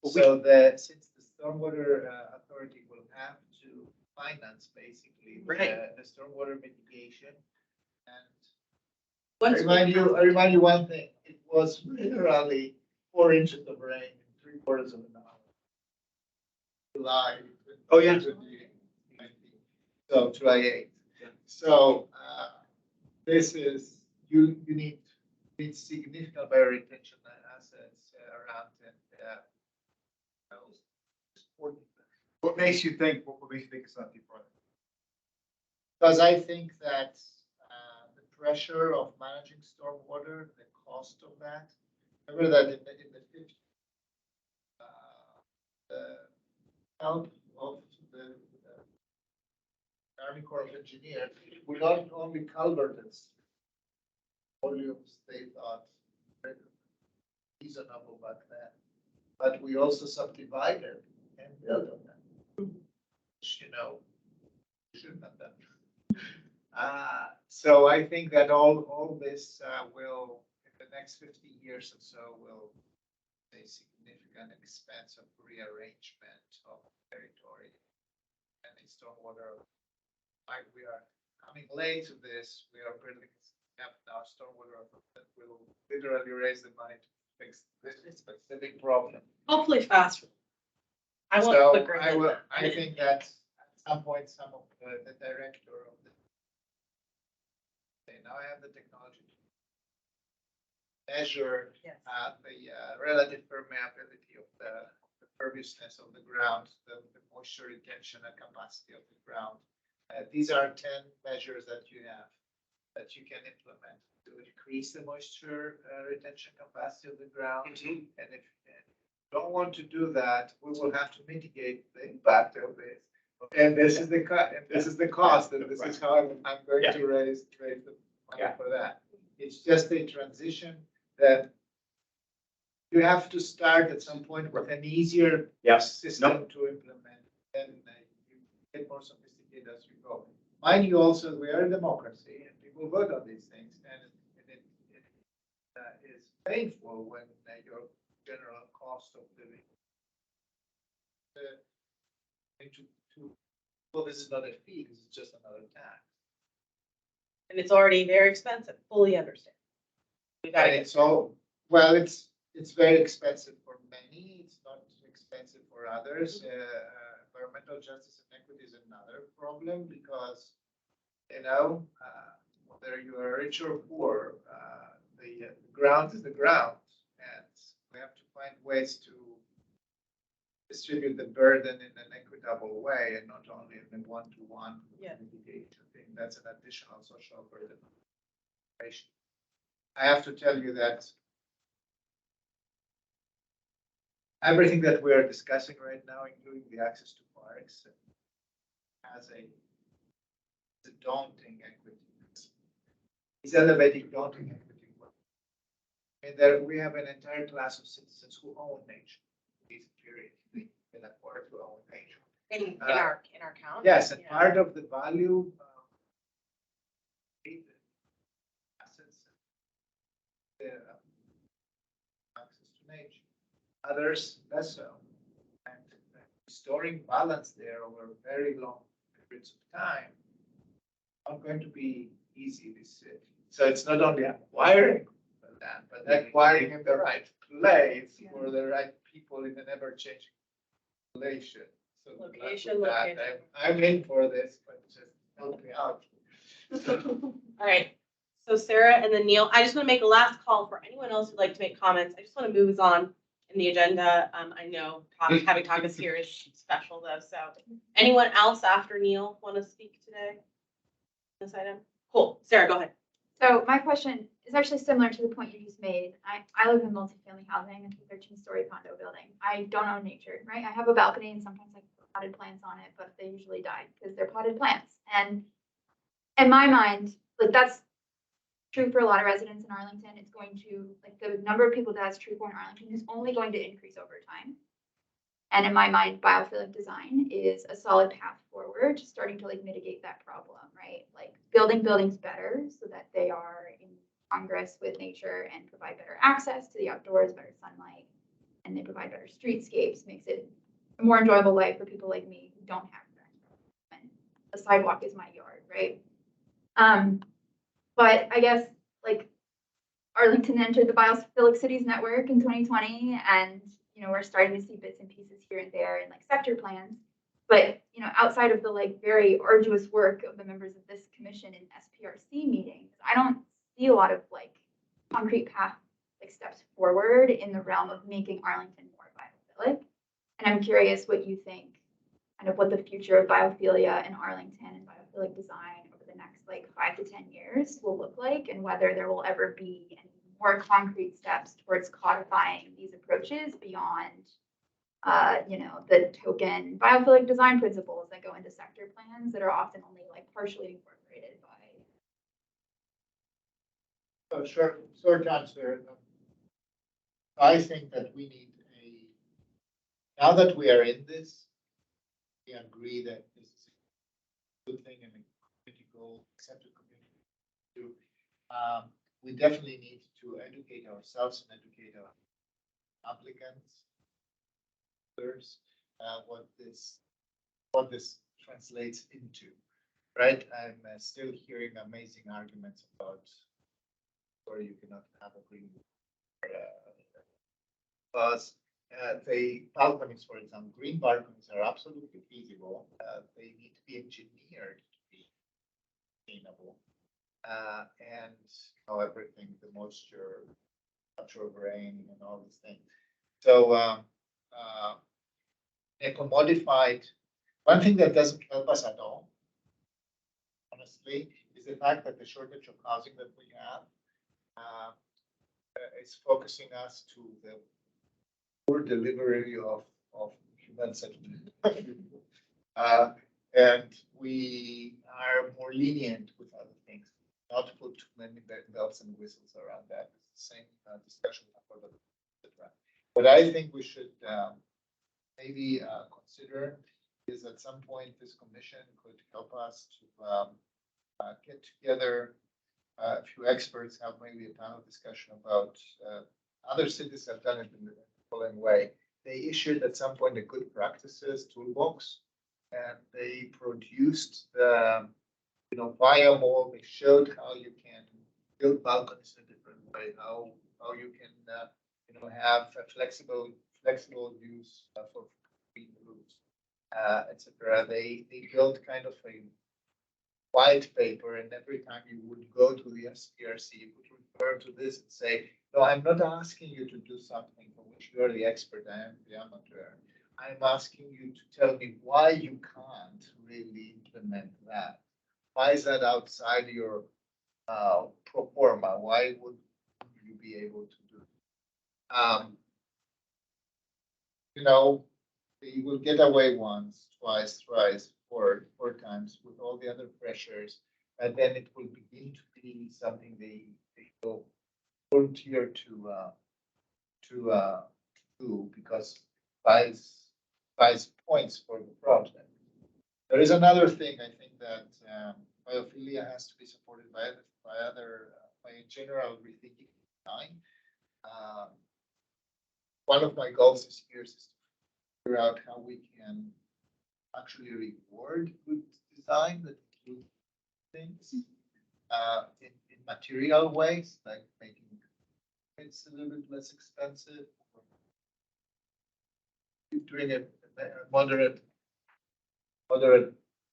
So since the stormwater authority will have to finance basically the stormwater mitigation. And I remind you one thing, it was literally 4 inches of rain in 3/4 of an hour. July. Oh, yeah. 2019. So July 8th. Yeah. So this is, you need significant bioretention assets around and What makes you think it's not too far? because I think that the pressure of managing stormwater, the cost of that, remember that in the 50s, the help of the Army Corps of Engineers, we not only culverted volumes they thought reasonable back then, but we also subdivided and built on them. Which, you know, shouldn't have done. So I think that all this will, in the next 50 years or so, will a significant expense of rearrangement of territory and the stormwater. Like we are coming late to this, we are building now stormwater that will literally raise the money to fix this specific problem. Hopefully faster. I want So quicker I than will, that. I think that at some point, some of the director of the, now I have the technology to measure Yes. the relative permeability of the perviousness of the ground, the moisture retention and capacity of the ground. These are 10 measures that you have that you can implement to increase the moisture retention capacity of the ground. And if you don't want to do that, we will have to mitigate the impact of this. And this is the cut, and this is the cost, and this is how I'm going to raise the money for that. It's just a transition that you have to start at some point with an easier system to implement, and you get more sophisticated as you go. Mind you, also we are a democracy, and people vote on these things, and it is painful when your general cost of living. Well, this is not a fee, this is just another tax. And it's already very expensive, fully understand. We gotta And get, it's all, well, it's very expensive for many, it's not expensive for others. Environmental justice and equity is another problem because, you know, whether you are rich or poor, the ground is the ground. And we have to find ways to distribute the burden in an equitable way and not only in a one-to-one mitigation thing. That's an additional social burden. I have to tell you that everything that we are discussing right now, including the access to parks, has a daunting equity. It's elevating daunting equity. And there we have an entire class of citizens who own nature. Period. They can afford to own nature. in our county. Yes, and yeah. part of the value assets, access to nature. Others less so. And restoring balance there over very long periods of time not going to be easy. So it's not only acquiring land, but acquiring in the right place for the right people in an ever-changing relation. So Location. I'm in for this, but just help me out. All right. So Sarah and then Neil, I just want to make a last call for anyone else who'd like to make comments. I just want to move us on in the agenda. I know having Takas here is special though. So anyone else after Neil want to speak today? This item? Cool. Sarah, go ahead. So my question is actually similar to the point you just made. I live in multifamily housing, a 13-story condo building. I don't own nature, right? I have a balcony and sometimes I put potted plants on it, but they usually die because they're potted plants. And in my mind, like that's true for a lot of residents in Arlington. It's going to, like the number of people that's true for in Arlington is only going to increase over time. And in my mind, biophilic design is a solid path forward, starting to like mitigate that problem, right? Like building buildings better so that they are in congress with nature and provide better access to the outdoors, better sunlight, and they provide better streetscapes, makes it a more enjoyable life for people like me who don't have that. And the sidewalk is my yard, right? But I guess like Arlington entered the Biophilic Cities Network in 2020, and you know, we're starting to see bits and pieces here and there in like sector plans. But, you know, outside of the like very arduous work of the members of this commission in SPRC meetings, I don't see a lot of like concrete path like steps forward in the realm of making Arlington more biophilic. And I'm curious what you think, kind of what the future of biophilia in Arlington and biophilic design over the next like 5 to 10 years will look like, and whether there will ever be any more concrete steps towards codifying these approaches beyond, you know, the token biophilic design principles that go into sector plans that are often only like partially incorporated by. So short answer. I think that we need now that we are in this, we agree that this is a good thing and a critical accepted community to, we definitely need to educate ourselves and educate our applicants, others, what this translates into, right? I'm still hearing amazing arguments about where you cannot have a green because the balconies, for example, green balconies are absolutely feasible. They need to be engineered to be sustainable. And everything, the moisture, capture of rain, and all these things. So eco-modified, one thing that doesn't help us at all, honestly, is the fact that the shortage of housing that we have is focusing us to the poor delivery of human sentiment. And we are more lenient with other things, not to put too many bells and whistles around that. It's the same discussion. What I think we should maybe consider is at some point this commission could help us to get together a few experts, have maybe a panel discussion about other cities have done it in the following way. They issued at some point a good practices toolbox, and they produced the viable. They showed how you can build balconies in a different way, how you can have a flexible use for green roofs, etc. They built kind of a white paper, and every time you would go to the SPRC, you would refer to this and say, no, I'm not asking you to do something for which you are the expert, I am the amateur. I'm asking you to tell me why you can't really implement that. Why is that outside your pro forma? Why would you be able to do it? You will get away once, twice, thrice, four times with all the other pressures, and then it will begin to be something they will volunteer to do because buys points for the project. There is another thing I think that biophilia has to be supported by a general rethinking design. One of my goals this year is to figure out how we can actually reward good design that includes things in material ways, like making it's a little bit less expensive, doing a moderate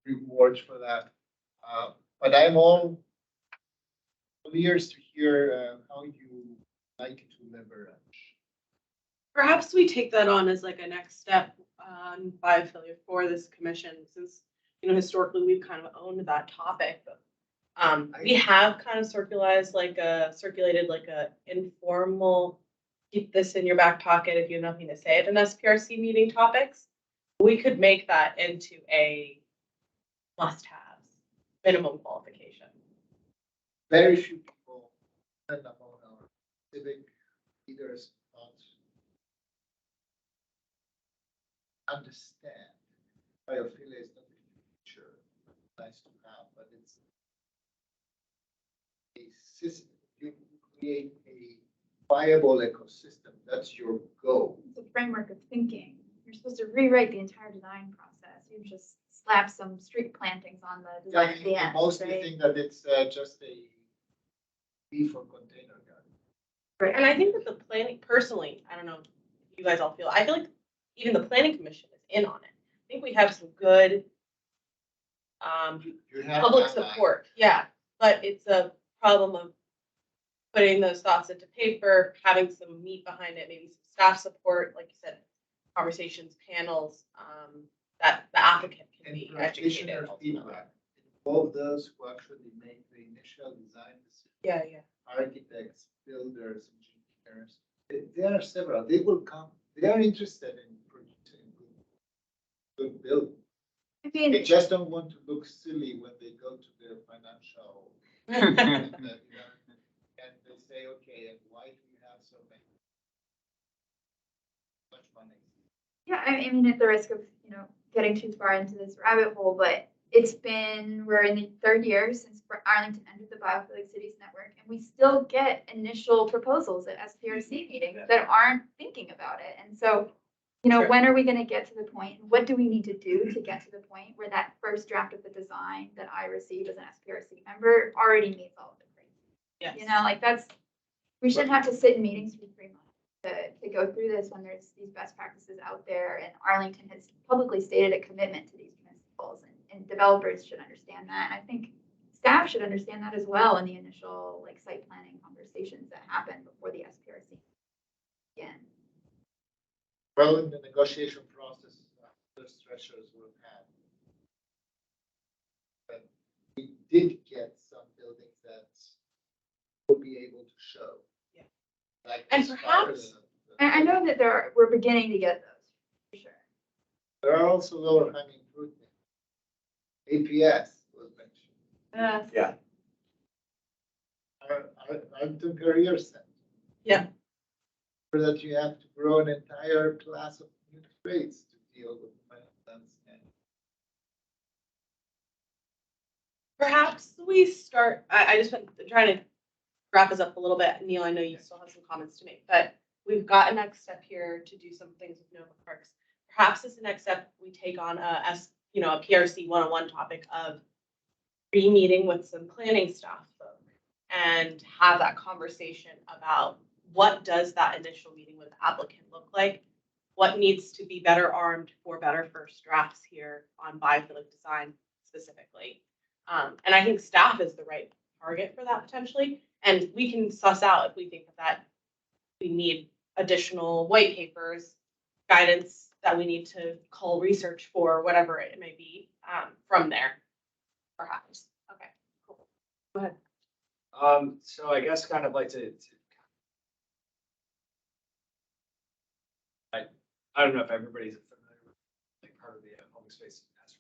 rewards for that. But I'm all ears to hear how you like to leverage. Perhaps we take that on as like a next step on biophilia for this commission, since historically we've kind of owned that topic, but we have kind of circulated like a informal keep this in your back pocket if you have nothing to say at an SPRC meeting topics. We could make that into a must-have minimum qualification. Very few people among our civic leaders understand biophilia is not a feature. Nice to have, but it's a system. You create a viable ecosystem. That's your goal. It's a framework of thinking. You're supposed to rewrite the entire design process. You just slap some street plantings on the design at the end. Mostly right? think that it's just a fee for container garden. Right, and I think that the planning, personally, I don't know if you guys all feel, I feel like even the planning commission is in on it. I think we have some good public support, yeah, but it's a problem of putting those thoughts into paper, having some meat behind it, maybe some staff support, like you said, conversations, panels, that the applicant can be educated. Feedback. Involve those who actually make the initial design decision. Yeah. Architects, builders, engineers. There are several. They will come. They are interested in producing good buildings. I mean, They just don't want to look silly when they go to their financial. And they say, okay, and why do you have so much money? yeah, I mean, at the risk of, getting too far into this rabbit hole, but we're in the third year since Arlington entered the Biophilic Cities Network, and we still get initial proposals at SPRC meetings that aren't thinking about it. And so, Sure. when are we gonna get to the point, and what do we need to do to get to the point where that first draft of the design that I receive as an SPRC member already meets all of the criteria? Yes. We shouldn't have to sit in meetings for 3 months to go through this when there's these best practices out there, and Arlington has publicly stated a commitment to these principles, and developers should understand that. And I think staff should understand that as well in the initial site planning conversations that happen before the SPRC begin. Well, in the negotiation process, those thresholds were had. But we did get some buildings that we'll be able to show. Yeah. Like And as far perhaps- as And I know that we're beginning to get those, for sure. there are also lower hanging fruit. APS was mentioned. Yeah. Arlington Career Center. Yeah. For that you have to grow an entire class of new trades to deal with finance and. Perhaps we start, I just been trying to wrap us up a little bit. Neil, I know you still have some comments to make, but we've got a next step here to do some things with Nova Parks. Perhaps as the next step, we take on a PRC 101 topic of re-meeting with some planning staff and have that conversation about what does that initial meeting with the applicant look like? What needs to be better armed for better first drafts here on biophilic design specifically? And I think staff is the right target for that potentially. And we can suss out if we think that we need additional white papers, guidance that we need to call research for, whatever it may be, from there, perhaps. Okay, cool. Go ahead. So I guess kind of like I don't know if everybody's familiar with part of the public space master.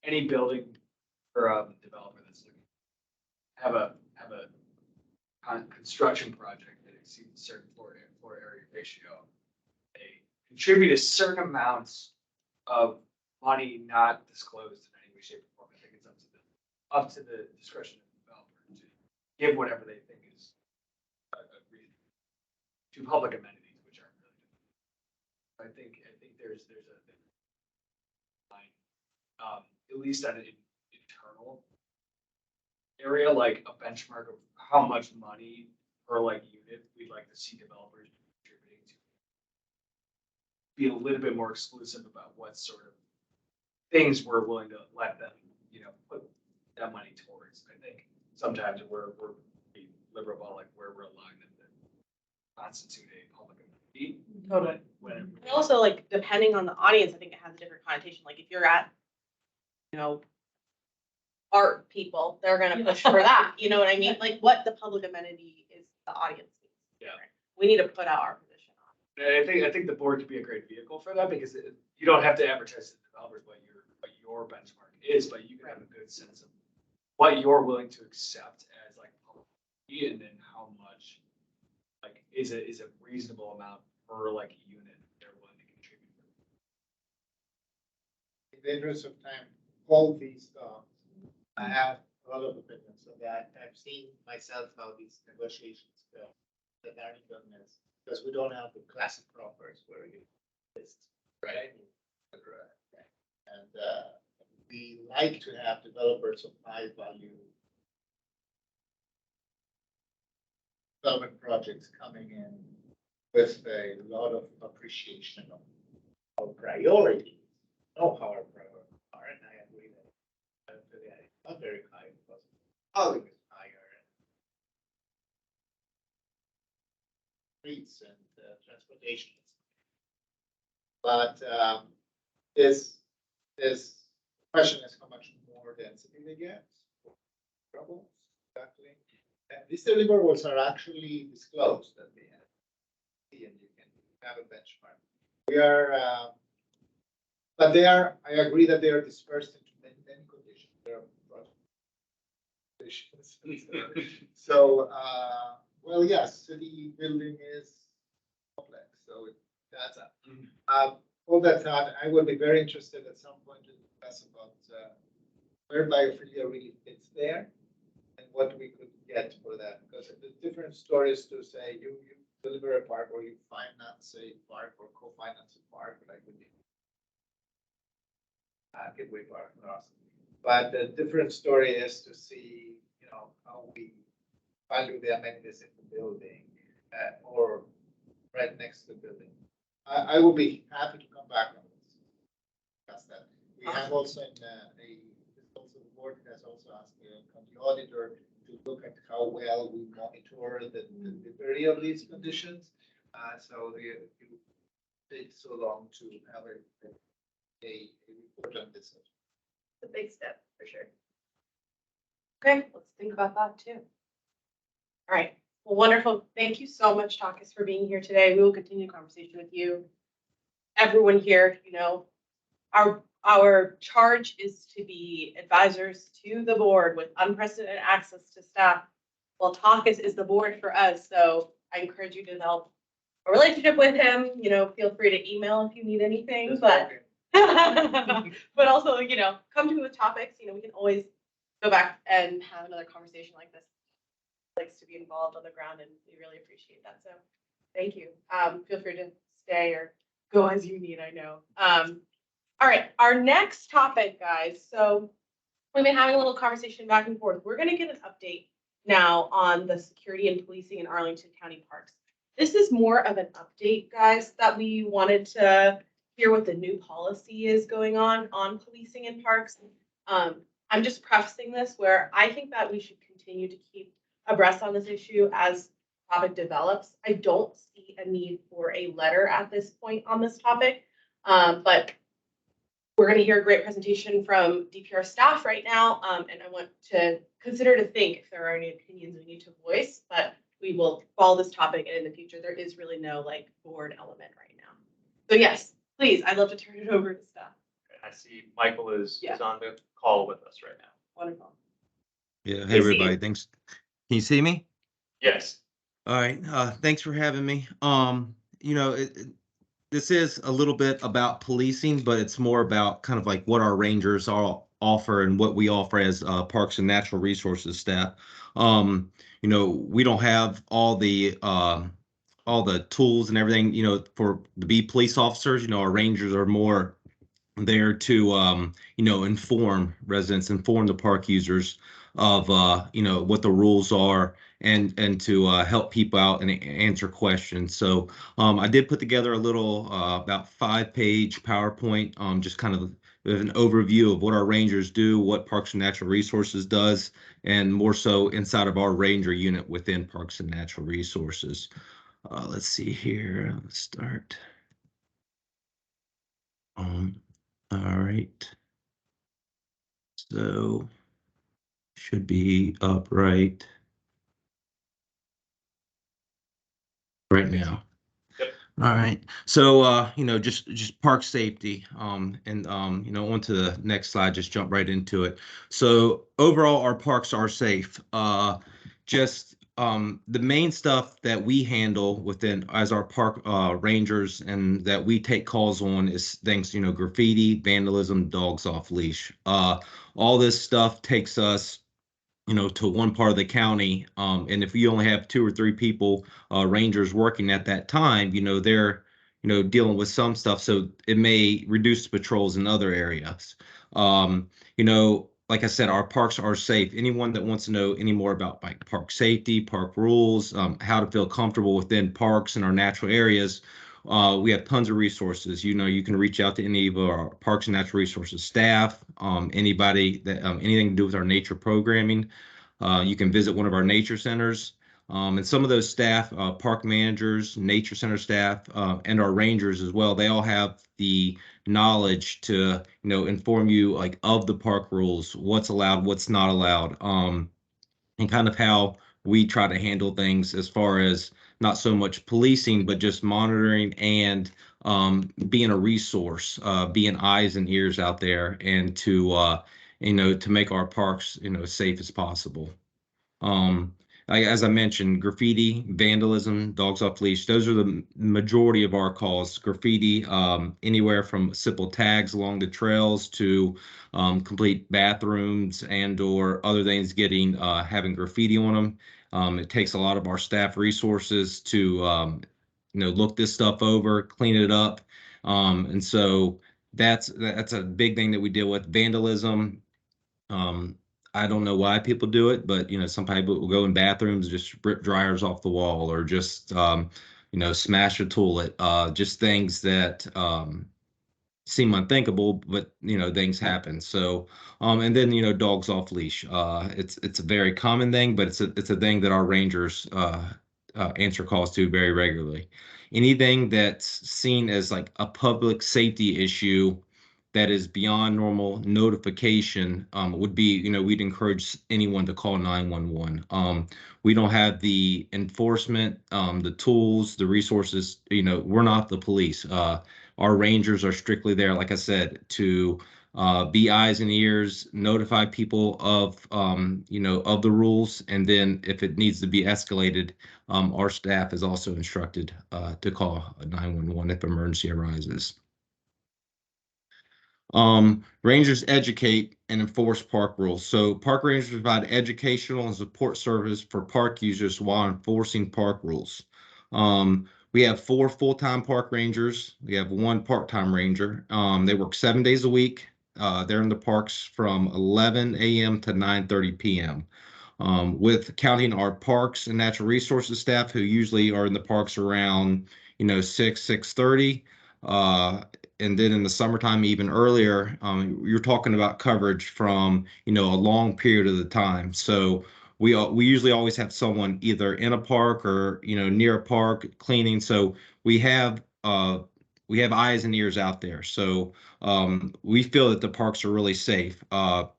Any building or developer that's looking have a construction project that exceeds a certain floor area ratio. They contribute a certain amounts of money not disclosed in any way, shape, or form. I think it's up to the discretion of the developer to give whatever they think is a reason to public amenities, which aren't really. I think there's a line, at least at an internal area, like a benchmark of how much money per unit we'd like to see developers contributing to. Be a little bit more exclusive about what sort of things we're willing to let them, put that money towards. I think sometimes we're pretty liberal about where we're allowing them to constitute a public amenity. Totally. When And also, depending on the audience, I think it has a different connotation. Like if you're at, art people, they're gonna push for that. You know what I mean? Like what the public amenity is the audience needs. Yeah. We need to put out our position on. And I think the board could be a great vehicle for that because you don't have to advertise to developers what your benchmark is, but you can have a good sense of what you're willing to accept as public amenity, and then how much is a reasonable amount per unit they're willing to contribute. In the interest of time, all these thoughts, I have a lot of opinions on that. I've seen myself how these negotiations go. That Arlington is, because we don't have the classic proffers where you list, right? And we like to have developers of high value development projects coming in with a lot of appreciation of our priorities. Know how our priorities are, and I agree that it's not very high because housing is higher and streets and transportation. But this question is how much more density they get. Trouble, exactly. And these deliverables are actually disclosed at the end. And you can have a benchmark. We are But they are, I agree that they are dispersed into many conditions. There are conditions. So, well, yes, city building is complex, so that's up. All that thought, I would be very interested at some point to discuss about where biophilia really fits there and what we could get for that. Because the different stories to say you deliver a park or you finance a park or co-finance a park, like we did Gateway Park for us. But the different story is to see, you know, how we value the amenities in the building or right next to the building. I will be happy to come back on this. That's that. We have also also the board has also asked the county auditor to look at how well we monitor the delivery of these conditions. So it takes so long to have a report on this. It's a big step for sure. Okay, let's think about that too. All right, well, wonderful. Thank you so much, Takis, for being here today. We will continue the conversation with you. Everyone here, you know, our charge is to be advisors to the board with unprecedented access to staff. Well, Takis is the board for us, so I encourage you to develop a relationship with him. You know, feel free to email if you need anything, but but also, you know, come to me with topics. You know, we can always go back and have another conversation like this. Likes to be involved on the ground, and we really appreciate that. So, thank you. Feel free to stay or go as you need. I know. All right, our next topic, guys. So, we've been having a little conversation back and forth. We're going to get an update now on the security and policing in Arlington County parks. This is more of an update, guys, that we wanted to hear what the new policy is going on policing in parks. I'm just prefacing this where I think that we should continue to keep abreast on this issue as the topic develops. I don't see a need for a letter at this point on this topic, but we're going to hear a great presentation from DPR staff right now, and I want to consider to think if there are any opinions we need to voice, but we will follow this topic, and in the future, there is really no like board element right now. So yes, please, I'd love to turn it over to staff. I see Michael is Yeah. on the call with us right now. Wonderful. Yeah, Can hey you see everybody, you? thanks. Can you see me? Yes. All right, thanks for having me. You know, this is a little bit about policing, but it's more about kind of like what our rangers all offer and what we offer as Parks and Natural Resources staff. You know, we don't have all the tools and everything, you know, to be police officers. You know, our rangers are more there to you know, inform residents, inform the park users of you know, what the rules are, and to help people out and answer questions. So I did put together a little about 5-page PowerPoint, just kind of an overview of what our rangers do, what Parks and Natural Resources does, and more so inside of our ranger unit within Parks and Natural Resources. Let's see here. Let's start. All right. So should be up right now. Yep. All right. So you know, just park safety. And you know, on to the next slide, just jump right into it. So overall, our parks are safe. Just the main stuff that we handle within as our park rangers and that we take calls on is things, you know, graffiti, vandalism, dogs off leash. All this stuff takes us, you know, to one part of the county. And if you only have 2 or 3 people, rangers working at that time, you know, they're, you know, dealing with some stuff. So it may reduce patrols in other areas. You know, like I said, our parks are safe. Anyone that wants to know any more about like park safety, park rules, how to feel comfortable within parks and our natural areas, we have tons of resources. You know, you can reach out to any of our Parks and Natural Resources staff, anybody that anything to do with our nature programming. You can visit one of our nature centers. And some of those staff, park managers, nature center staff, and our rangers as well, they all have the knowledge to, you know, inform you like of the park rules, what's allowed, what's not allowed, and kind of how we try to handle things as far as not so much policing, but just monitoring and being a resource, being eyes and ears out there, and to make our parks, as safe as possible. Um, as I mentioned, graffiti, vandalism, dogs off leash, those are the majority of our calls. Graffiti, anywhere from simple tags along the trails to complete bathrooms and or other things having graffiti on them. It takes a lot of our staff resources to look this stuff over, clean it up. And so that's a big thing that we deal with. Vandalism. Um, I don't know why people do it, but some people will go in bathrooms, just rip dryers off the wall, or just smash a toilet. Just things that seem unthinkable, but things happen. So, and then dogs off leash. It's a very common thing, but it's a thing that our rangers answer calls to very regularly. Anything that's seen as like a public safety issue that is beyond normal notification would be, we'd encourage anyone to call 911. We don't have the enforcement, the tools, the resources. We're not the police. Our rangers are strictly there, like I said, to be eyes and ears, notify people of of the rules, and then if it needs to be escalated, our staff is also instructed to call 911 if emergency arises. Rangers educate and enforce park rules. So park rangers provide educational and support service for park users while enforcing park rules. We have 4 full-time park rangers. We have 1 part-time ranger. They work 7 days a week. They're in the parks from 11 a.m. to 9:30 p.m. With counting our parks and natural resources staff, who usually are in the parks around 6:30. And then in the summertime, even earlier, you're talking about coverage from a long period of the time. So we usually always have someone either in a park or near a park cleaning. So we have eyes and ears out there. So we feel that the parks are really safe. You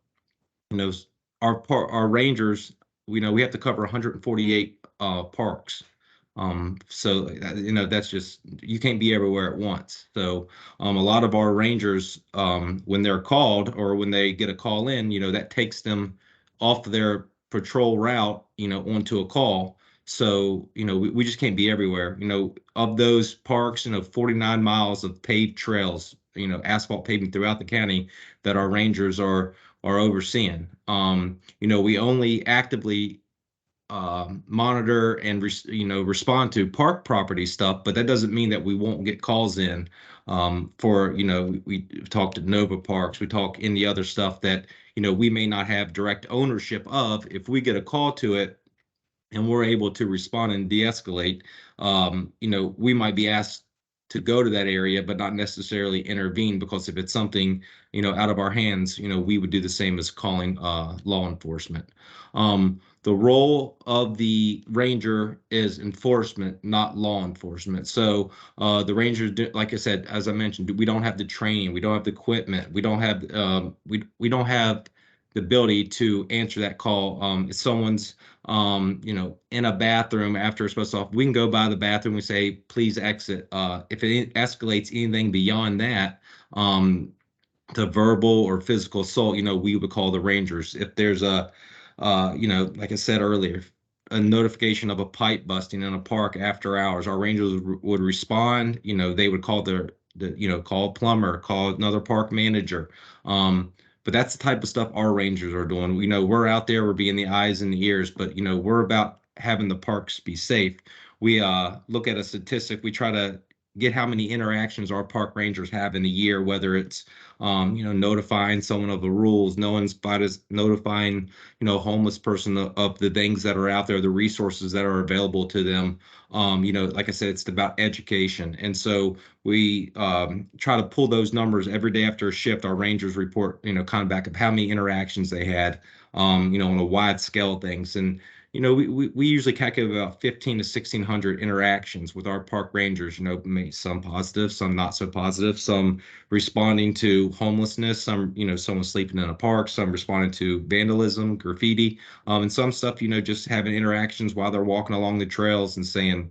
know, our rangers, we have to cover 148 parks. So that's just, you can't be everywhere at once. So a lot of our rangers, when they're called or when they get a call in, that takes them off their patrol route, onto a call. So we just can't be everywhere. Of those parks, 49 miles of paved trails, asphalt paving throughout the county that our rangers are overseeing. We only actively monitor and respond to park property stuff, but that doesn't mean that we won't get calls in for we talk to Nova Parks, we talk any other stuff that we may not have direct ownership of. If we get a call to it and we're able to respond and de-escalate, we might be asked to go to that area, but not necessarily intervene, because if it's something, out of our hands, we would do the same as calling law enforcement. The role of the ranger is enforcement, not law enforcement. So the rangers, like I said, as I mentioned, we don't have the training, we don't have the equipment, we don't have we don't have the ability to answer that call. If someone's in a bathroom after it's supposed off, we can go by the bathroom and say, please exit. If it escalates anything beyond that, to verbal or physical assault, we would call the rangers. If there's like I said earlier, a notification of a pipe busting in a park after hours, our rangers would respond. They would call call a plumber, call another park manager. But that's the type of stuff our rangers are doing. We're out there, we're being the eyes and the ears, but we're about having the parks be safe. We look at a statistic. We try to get how many interactions our park rangers have in a year, whether it's notifying someone of the rules, notifying a homeless person of the things that are out there, the resources that are available to them. Like I said, it's about education. And so we try to pull those numbers every day after a shift. Our rangers report, kind of back of how many interactions they had, on a wide scale of things. And we usually calculate about 15 to 1,600 interactions with our park rangers, some positive, some not so positive, some responding to homelessness, some, someone sleeping in a park, some responding to vandalism, graffiti, and some stuff, just having interactions while they're walking along the trails and saying,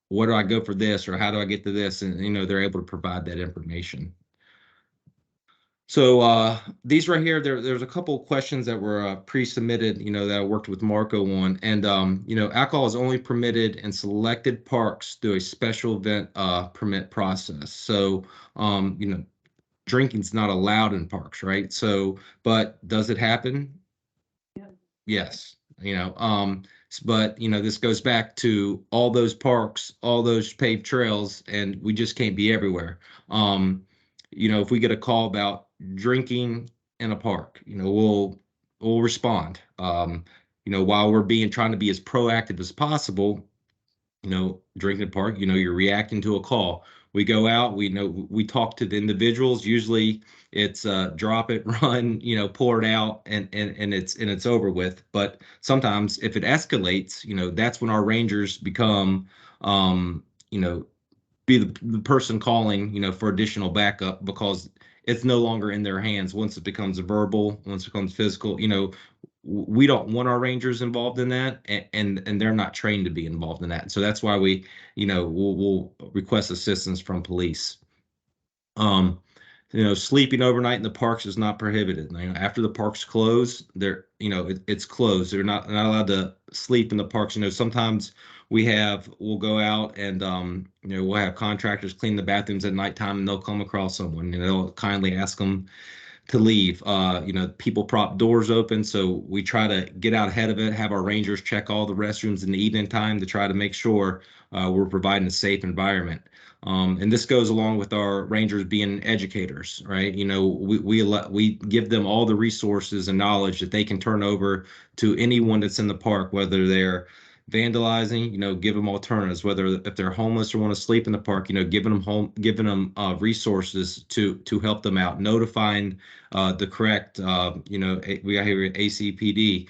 where do I go for this, or how do I get to this? And, they're able to provide that information. So these right here, there's a couple of questions that were pre-submitted, that I worked with Marco on. And, alcohol is only permitted in selected parks through a special event permit process. So, drinking's not allowed in parks, right? So, but does it happen? Yes. But, this goes back to all those parks, all those paved trails, and we just can't be everywhere. If we get a call about drinking in a park, we'll respond. While we're trying to be as proactive as possible, drinking park, you're reacting to a call. We go out, we talk to the individuals. Usually it's drop it, run, pour it out, and it's over with. But sometimes if it escalates, that's when our rangers become, be the person calling, for additional backup, because it's no longer in their hands. Once it becomes verbal, once it becomes physical, we don't want our rangers involved in that, and they're not trained to be involved in that. So that's why we'll request assistance from police. Sleeping overnight in the parks is not prohibited. After the parks close, it's closed. They're not allowed to sleep in the parks. Sometimes we'll go out and we'll have contractors clean the bathrooms at nighttime, and they'll come across someone, and they'll kindly ask them to leave. People prop doors open, so we try to get out ahead of it, have our rangers check all the restrooms in the evening time to try to make sure we're providing a safe environment. And this goes along with our rangers being educators, right? We give them all the resources and knowledge that they can turn over to anyone that's in the park, whether they're vandalizing, give them alternatives, whether if they're homeless or want to sleep in the park, giving them resources to help them out, notifying the correct, we got here at ACPD,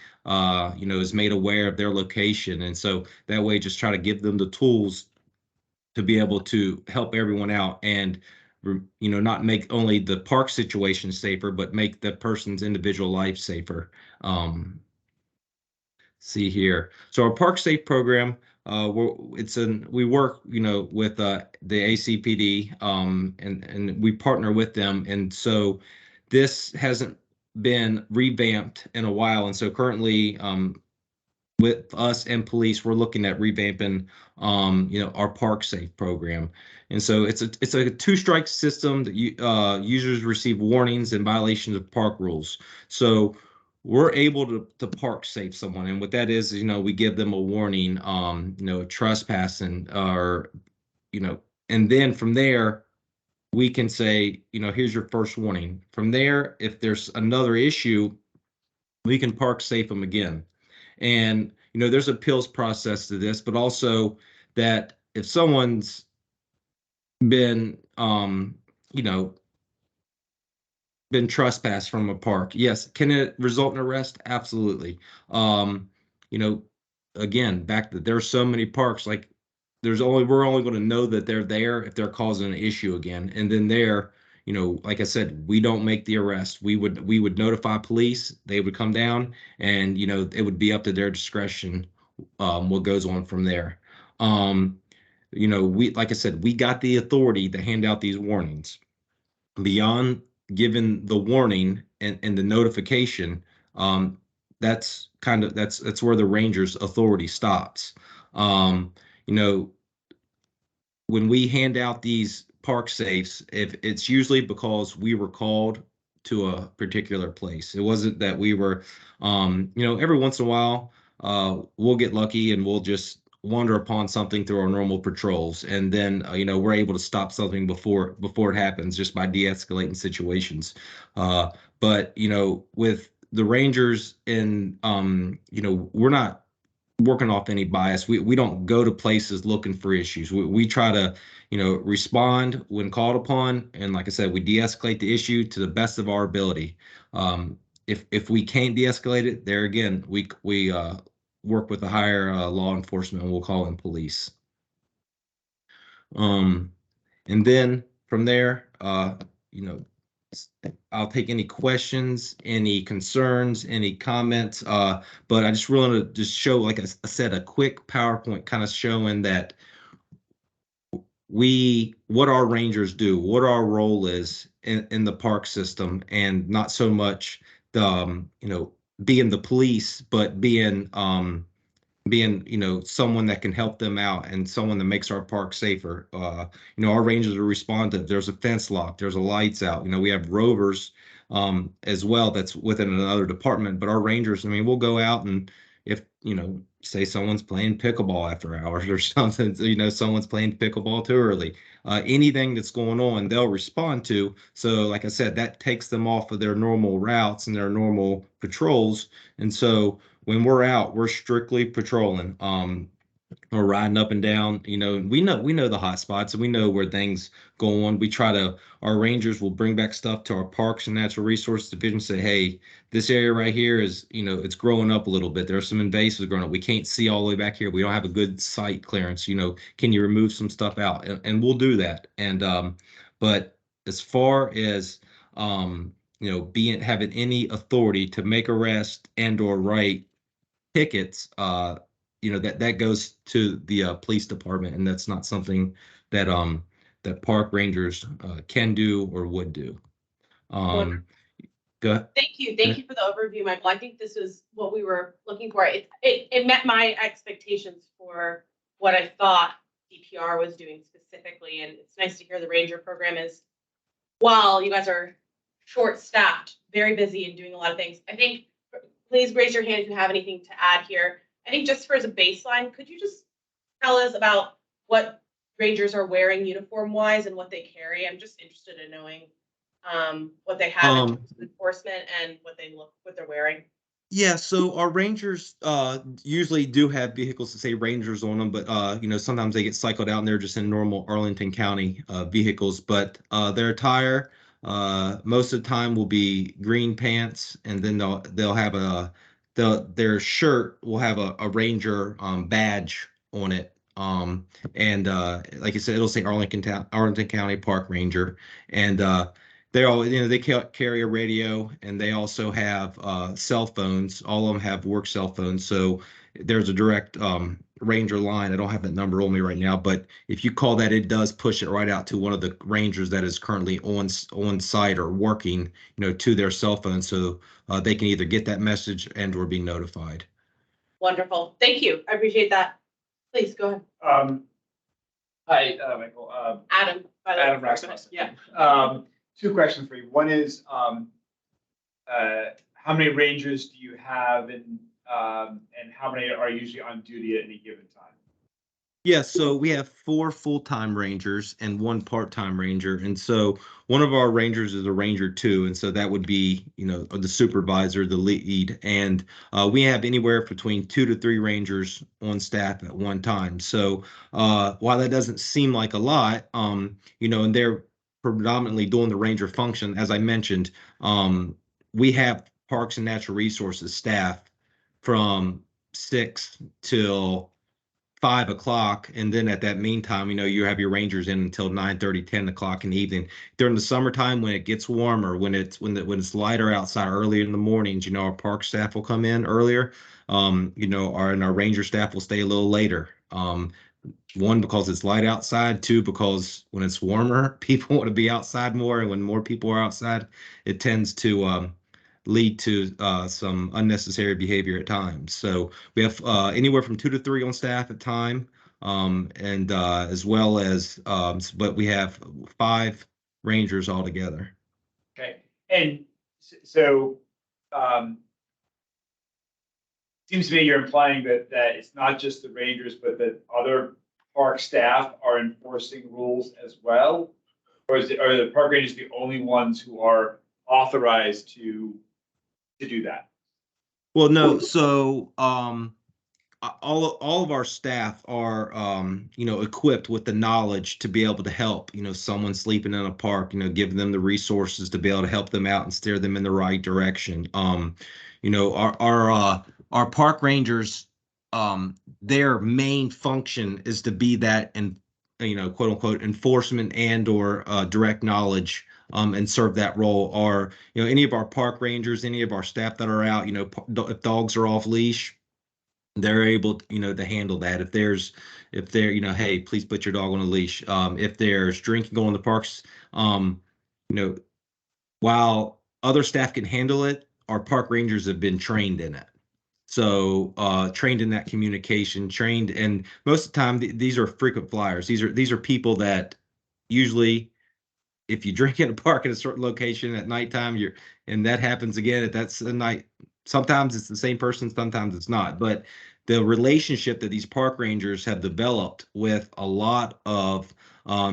is made aware of their location. And so that way, just try to give them the tools to be able to help everyone out, and not make only the park situation safer, but make the person's individual life safer. See here. So our Park Safe program, we work, with the ACPD, and we partner with them. And so this hasn't been revamped in a while. And so currently, with us and police, we're looking at revamping, our Park Safe program. And so it's a two-strike system that users receive warnings and violations of park rules. So we're able to park safe someone, and what that is, we give them a warning, trespassing, or, and then from there we can say, here's your first warning. From there, if there's another issue, we can park safe them again. And, there's appeals process to this, but also that if someone's been, been trespassed from a park, yes. Can it result in arrest? Absolutely. You know, again, back to, there's so many parks, like we're only going to know that they're there if they're causing an issue again. And then like I said, we don't make the arrest. We would notify police, they would come down, and, it would be up to their discretion, what goes on from there. Like I said, we got the authority to hand out these warnings. Beyond giving the warning and the notification, that's where the ranger's authority stops. You know, when we hand out these park safes, if it's usually because we were called to a particular place. It wasn't that we were, every once in a while, we'll get lucky and we'll just wander upon something through our normal patrols, and then we're able to stop something before it happens, just by de-escalating situations. But with the rangers, and we're not working off any bias. We don't go to places looking for issues. We try to respond when called upon, and like I said, we de-escalate the issue to the best of our ability. If we can't de-escalate it, there again, we work with the higher law enforcement, and we'll call in police. And then from there, I'll take any questions, any concerns, any comments. But I just really want to just show, like I said, a quick PowerPoint kind of showing that what our rangers do, what our role is in the park system, and not so much the being the police, but being someone that can help them out and someone that makes our park safer. Our rangers are responsive. There's a fence lock, there's a lights out. We have rovers as well that's within another department, but our rangers, I mean, we'll go out, and if say someone's playing pickleball after hours or something, someone's playing pickleball too early, anything that's going on, they'll respond to. So like I said, that takes them off of their normal routes and their normal patrols. And so when we're out, we're strictly patrolling. We're riding up and down. We know the hot spots, and we know where things go on. Our rangers will bring back stuff to our Parks and Natural Resource Division, say, hey, this area right here is, it's growing up a little bit. There's some invasives growing up. We can't see all the way back here. We don't have a good site clearance. Can you remove some stuff out? And we'll do that. But as far as, having any authority to make arrest and or write tickets, that goes to the police department, and that's not something that park rangers can do or would do. Go. Thank you for the overview, Michael. I think this is what we were looking for. It met my expectations for what I thought DPR was doing specifically, and it's nice to hear the Ranger program is, while you guys are short-staffed, very busy and doing a lot of things. I think, please raise your hand if you have anything to add here. I think just for as a baseline, could you just tell us about what Rangers are wearing uniform-wise and what they carry? I'm just interested in knowing what they have in terms of enforcement and what they're wearing. Yeah, so our rangers usually do have vehicles that say rangers on them, but sometimes they get cycled out and they're just in normal Arlington County vehicles. But their attire most of the time will be green pants, and then they'll have their shirt will have a ranger badge on it. And like I said, it'll say Arlington County Park Ranger. And they're all, they carry a radio, and they also have cell phones. All of them have work cell phones. So there's a direct ranger line. I don't have that number on me right now, but if you call that, it does push it right out to one of the rangers that is currently on site or working, to their cell phone. So they can either get that message and or be notified. Wonderful. Thank you. I appreciate that. Please go ahead. Hi, Michael. Adam. Adam Rasmussen. Yeah. Two questions for you. One is, how many rangers do you have, and how many are usually on duty at any given time? Yeah, so we have 4 full-time rangers and 1 part-time ranger. And so one of our rangers is a ranger 2. And so that would be, the supervisor, the lead. And we have anywhere between 2 to 3 rangers on staff at one time. So while that doesn't seem like a lot, and they're predominantly doing the ranger function, as I mentioned, we have Parks and Natural Resources staff from 6 till 5 o'clock, and then at that meantime, you have your rangers in until 9:30, 10 o'clock in the evening. During the summertime, when it gets warmer, when it's lighter outside early in the mornings, our park staff will come in earlier. And our ranger staff will stay a little later. One, because it's light outside. 2, because when it's warmer, people want to be outside more, and when more people are outside, it tends to lead to some unnecessary behavior at times. So we have anywhere from 2 to 3 on staff at time, and as well as, but we have 5 rangers altogether. Okay, and so seems to me you're implying that it's not just the rangers, but that other park staff are enforcing rules as well, or are the park rangers the only ones who are authorized to do that? Well, no. So all of our staff are equipped with the knowledge to be able to help someone sleeping in a park, give them the resources to be able to help them out and steer them in the right direction. Our park rangers, their main function is to be that, and quote unquote enforcement and or direct knowledge, and serve that role. Or any of our park rangers, any of our staff that are out, if dogs are off leash, they're able to, to handle that. If they're, hey, please put your dog on a leash. If there's drinking on the parks, you know, while other staff can handle it, our park rangers have been trained in it. So trained in that communication, trained, and most of the time these are frequent flyers. These are people that usually, if you drink in a park at a certain location at nighttime, and that happens again, that's a night. Sometimes it's the same person, sometimes it's not. But the relationship that these park rangers have developed with a lot of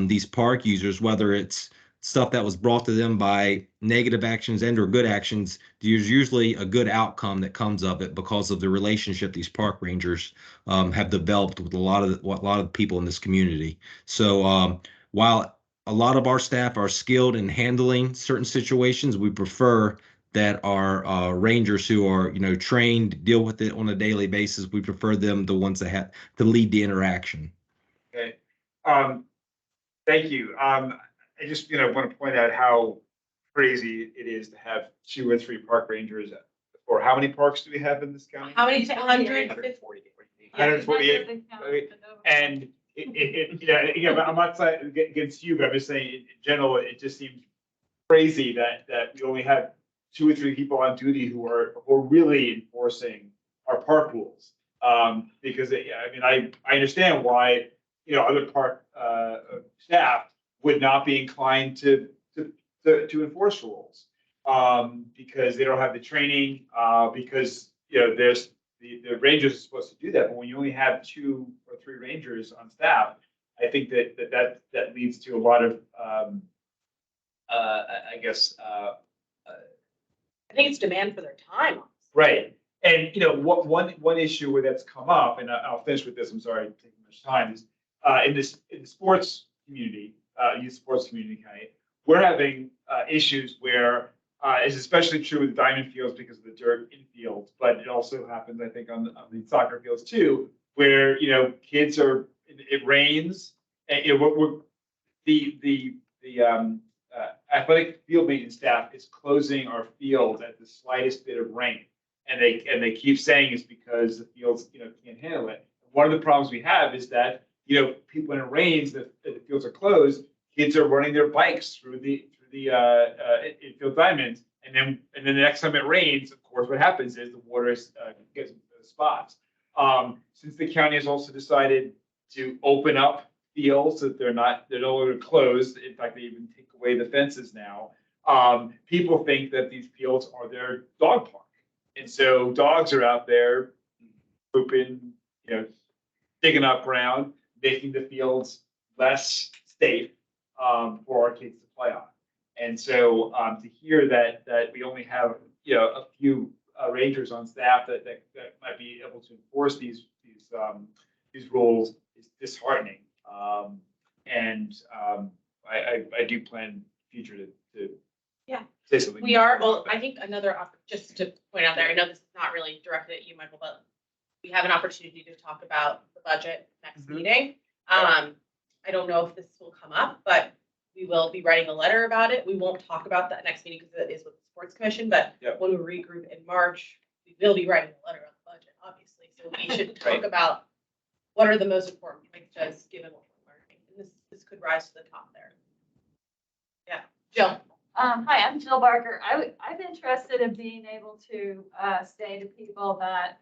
these park users, whether it's stuff that was brought to them by negative actions and or good actions, there's usually a good outcome that comes of it because of the relationship these park rangers have developed with a lot of people in this community. So while a lot of our staff are skilled in handling certain situations, we prefer that our rangers who are, trained, deal with it on a daily basis. We prefer them, the ones that have to lead the interaction. Okay. Thank you. I just, want to point out how crazy it is to have 2 or 3 park rangers. Or how many parks do we have in this county? How many, 100? 148. And again, I'm not saying against you, but I'm just saying in general, it just seems crazy that we only have 2 or 3 people on duty who are really enforcing our park rules. Because I understand why other park staff would not be inclined to enforce rules because they don't have the training because there's the rangers are supposed to do that, but when you only have 2 or 3 rangers on staff, I think that leads to a lot of I guess I think it's demand for their time. Honestly. right. And one issue where that's come up, and I'll finish with this. I'm sorry to take much time. Is in the sports community, youth sports community, we're having issues where it's especially true with diamond fields because of the dirt in fields, but it also happens, I think, on the soccer fields too, where kids are. It rains, and the athletic field maintenance staff is closing our fields at the slightest bit of rain, and they keep saying it's because the fields can't handle it. One of the problems we have is that people, when it rains, the fields are closed. Kids are running their bikes through the infield diamonds, and then the next time it rains, of course, what happens is the water gets into the spots. Since the county has also decided to open up fields so that they're no longer closed. In fact, they even take away the fences now. People think that these fields are their dog park, and so dogs are out there pooping, digging up ground, making the fields less safe for our kids to play on. And so to hear that we only have a few rangers on staff that might be able to enforce these rules is disheartening. I do plan future to Yeah. say something. We are, well, I think just to point out there, I know this is not really directed at you, Michael, but we have an opportunity to talk about the budget next meeting. I don't know if this will come up, but we will be writing a letter about it. We won't talk about that next meeting because it is with the Sports Commission, but when we regroup in March, we will be writing a letter on the budget, obviously. So we should talk about what are the most important points, given what we're learning. And this could rise to the top there. Yeah, Jill. Hi, I'm Jill Barker. I'm interested in being able to say to people that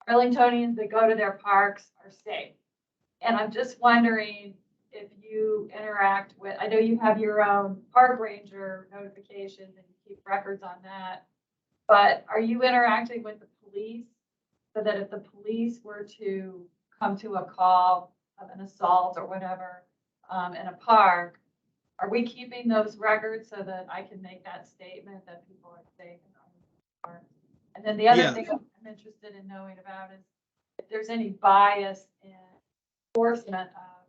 Arlingtonians that go to their parks are safe. And I'm just wondering if you interact with, I know you have your own park ranger notifications and you keep records on that, but are you interacting with the police so that if the police were to come to a call of an assault or whatever in a park, are we keeping those records so that I can make that statement that people are safe in the park? And then the other thing I'm interested in knowing about is if there's any bias in enforcement of.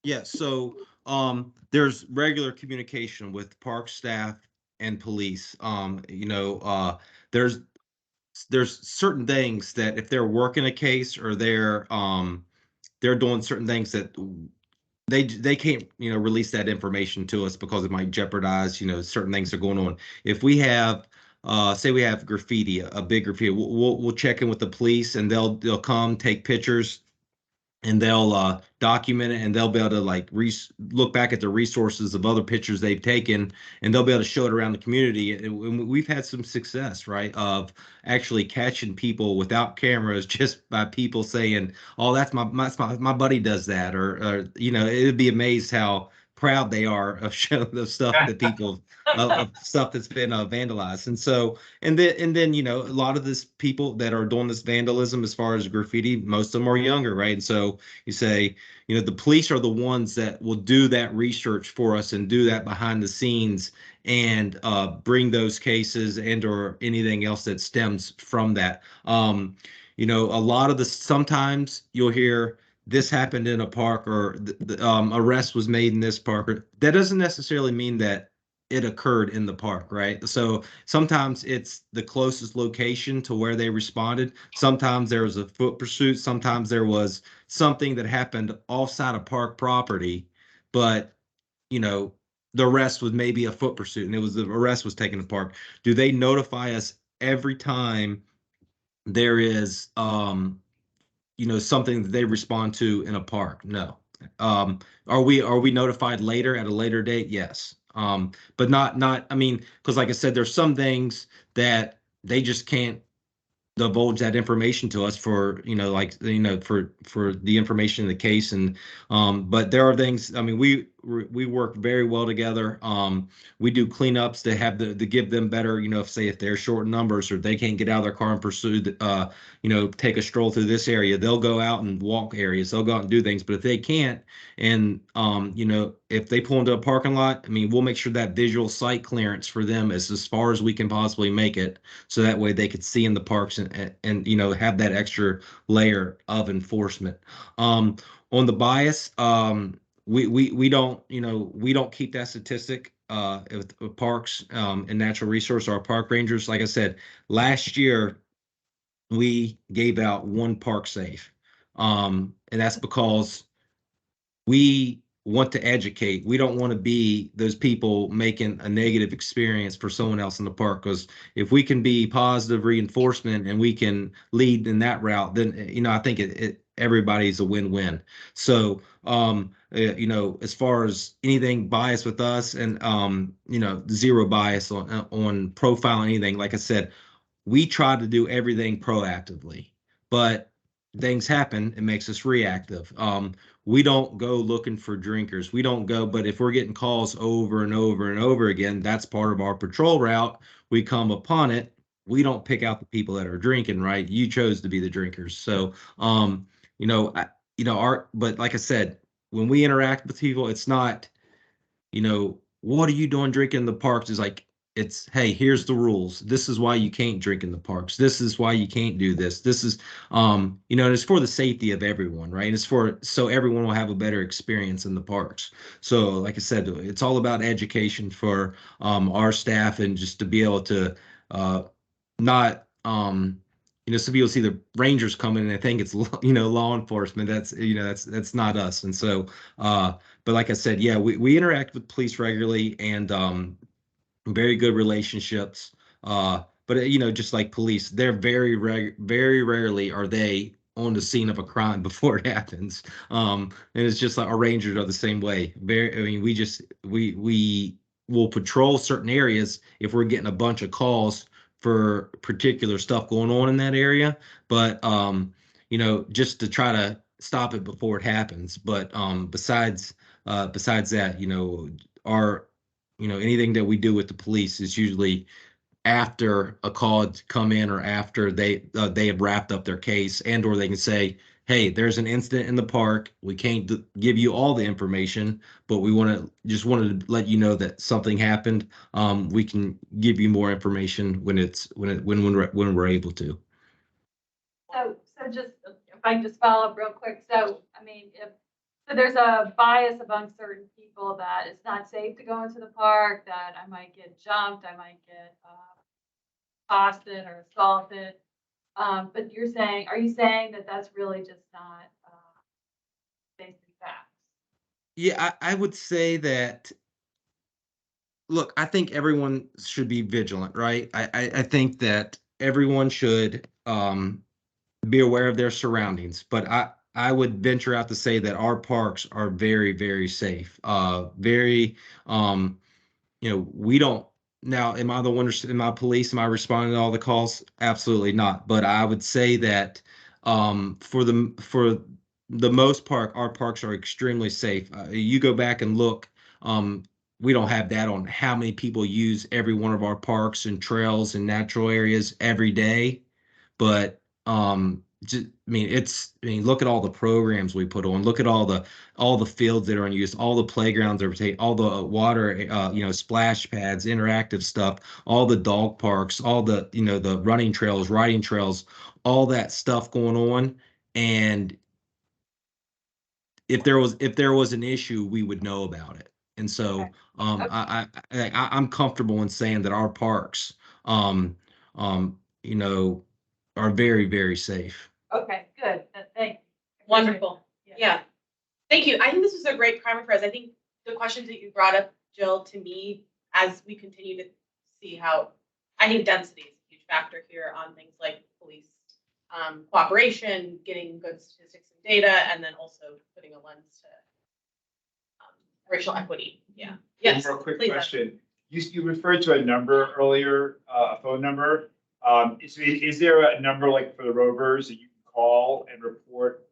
Yeah, so there's regular communication with park staff and police. There's certain things that if they're working a case or they're doing certain things that they can't, release that information to us because it might jeopardize, certain things that are going on. If we have, say we have graffiti, a big graffiti, we'll check in with the police and they'll come take pictures and they'll document it and they'll be able to like look back at the resources of other pictures they've taken and they'll be able to show it around the community. And we've had some success, right, of actually catching people without cameras just by people saying, "Oh, that's my buddy does that," or it'd be amazed how proud they are of showing the stuff that people of stuff that's been vandalized. And then a lot of this people that are doing this vandalism as far as graffiti, most of them are younger, right? And so you say, the police are the ones that will do that research for us and do that behind the scenes and bring those cases and or anything else that stems from that. A lot of the sometimes you'll hear this happened in a park or the arrest was made in this park. That doesn't necessarily mean that it occurred in the park, right? So sometimes it's the closest location to where they responded. Sometimes there was a foot pursuit. Sometimes there was something that happened offside of park property, but you know, the arrest was maybe a foot pursuit and the arrest was taken to park. Do they notify us every time there is something that they respond to in a park? No. Are we notified later at a later date? Yes. But not I mean, because like I said, there's some things that they just can't divulge that information to us for for the information in the case. And but there are things, I mean, we work very well together. We do cleanups to have to give them better, if they're short numbers or they can't get out of their car and pursue take a stroll through this area, they'll go out and walk areas, they'll go out and do things. But if they can't, and if they pull into a parking lot, I mean, we'll make sure that visual site clearance for them is as far as we can possibly make it, so that way they could see in the parks and have that extra layer of enforcement. On the bias, we don't we don't keep that statistic with parks and natural resource. Our park rangers, like I said, last year we gave out one park safe, and that's because we want to educate. We don't want to be those people making a negative experience for someone else in the park. Because if we can be positive reinforcement and we can lead in that route, then I think everybody's a win-win. So as far as anything bias with us and zero bias on profile anything, like I said, we try to do everything proactively, but things happen. It makes us reactive. We don't go looking for drinkers. We don't go, but if we're getting calls over and over and over again, that's part of our patrol route. We come upon it. We don't pick out the people that are drinking, right? You chose to be the drinkers. So, but like I said, when we interact with people, it's not, what are you doing drinking in the parks? Is like, it's, hey, here's the rules. This is why you can't drink in the parks. This is why you can't do this. This is, and it's for the safety of everyone, right? It's so everyone will have a better experience in the parks. So, like I said, it's all about education for our staff and just to be able to not, some people see the rangers coming and they think it's, law enforcement. That's not us. And so, but like I said, yeah, we interact with police regularly and very good relationships. But just like police, they're very rarely are they on the scene of a crime before it happens. And it's just like our rangers are the same way. I mean, we will patrol certain areas if we're getting a bunch of calls for particular stuff going on in that area. But just to try to stop it before it happens. But besides that, our anything that we do with the police is usually after a call had come in or after they have wrapped up their case, and or they can say, hey, there's an incident in the park. We can't give you all the information, but we wanted to let you know that something happened. We can give you more information when we're able to. So just, if I can just follow up real quick. So, I mean, so there's a bias among certain people that it's not safe to go into the park, that I might get jumped, I might get accosted or assaulted. But are you saying that that's really just not based in facts? Yeah, I would say that, look, I think everyone should be vigilant, right? I think that everyone should be aware of their surroundings, but I would venture out to say that our parks are very, very safe. Very, we don't, now, am I the one, am I police? Am I responding to all the calls? Absolutely not. But I would say that for the most part, our parks are extremely safe. You go back and look, we don't have that on how many people use every one of our parks and trails and natural areas every day. But just, I mean, look at all the programs we put on. Look at all the fields that are in use, all the playgrounds that are taking, all the water, splash pads, interactive stuff, all the dog parks, all the, the running trails, riding trails, all that stuff going on. And if there was an issue, we would know about it. And so I'm comfortable in saying that our parks, um, um, you know, are very, very safe. Okay, good. Thank you. Wonderful. Yeah. Thank you. I think this was a great primer for us. I think the questions that you brought up, Jill, to me, as we continue to see how, I think density is a huge factor here on things like police cooperation, getting good statistics and data, and then also putting a lens to racial equity. Yeah. Yes. One more quick please, question. You referred to a number earlier, a phone number. Is there a number like for the Rovers that you can call and report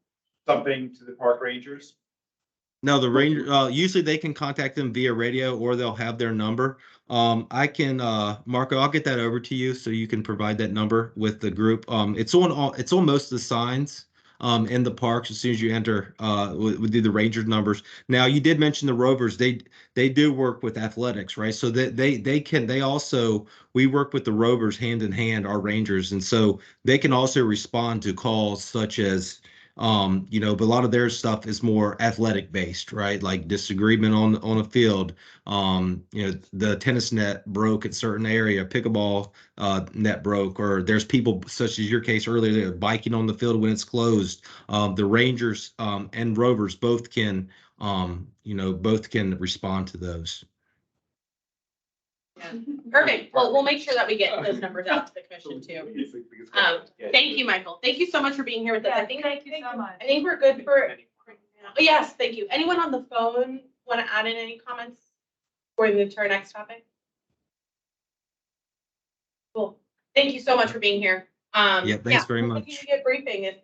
something to the park rangers? No, the ranger, usually they can contact them via radio or they'll have their number. I can, Marco, I'll get that over to you so you can provide that number with the group. It's on most of the signs, in the parks as soon as you enter, we do the Rangers numbers. Now, you did mention the Rovers. They do work with athletics, right? So we work with the Rovers hand in hand, our Rangers. And so they can also respond to calls such as, but a lot of their stuff is more athletic based, right? Like disagreement on a field. The tennis net broke at certain area, pickleball net broke, or there's people such as your case earlier, they're biking on the field when it's closed. The Rangers and Rovers both can respond to those. Yeah. Perfect. Well, we'll make sure that we get those numbers out to the commission too. Thank you, Michael. Thank you so much for being here with us. Yeah, thank you so much. I think we're good for. Oh, yes, thank you. Anyone on the phone want to add in any comments before we move to our next topic? Cool. Thank you so much for being here. Yeah, thanks very we're much. looking to get briefing if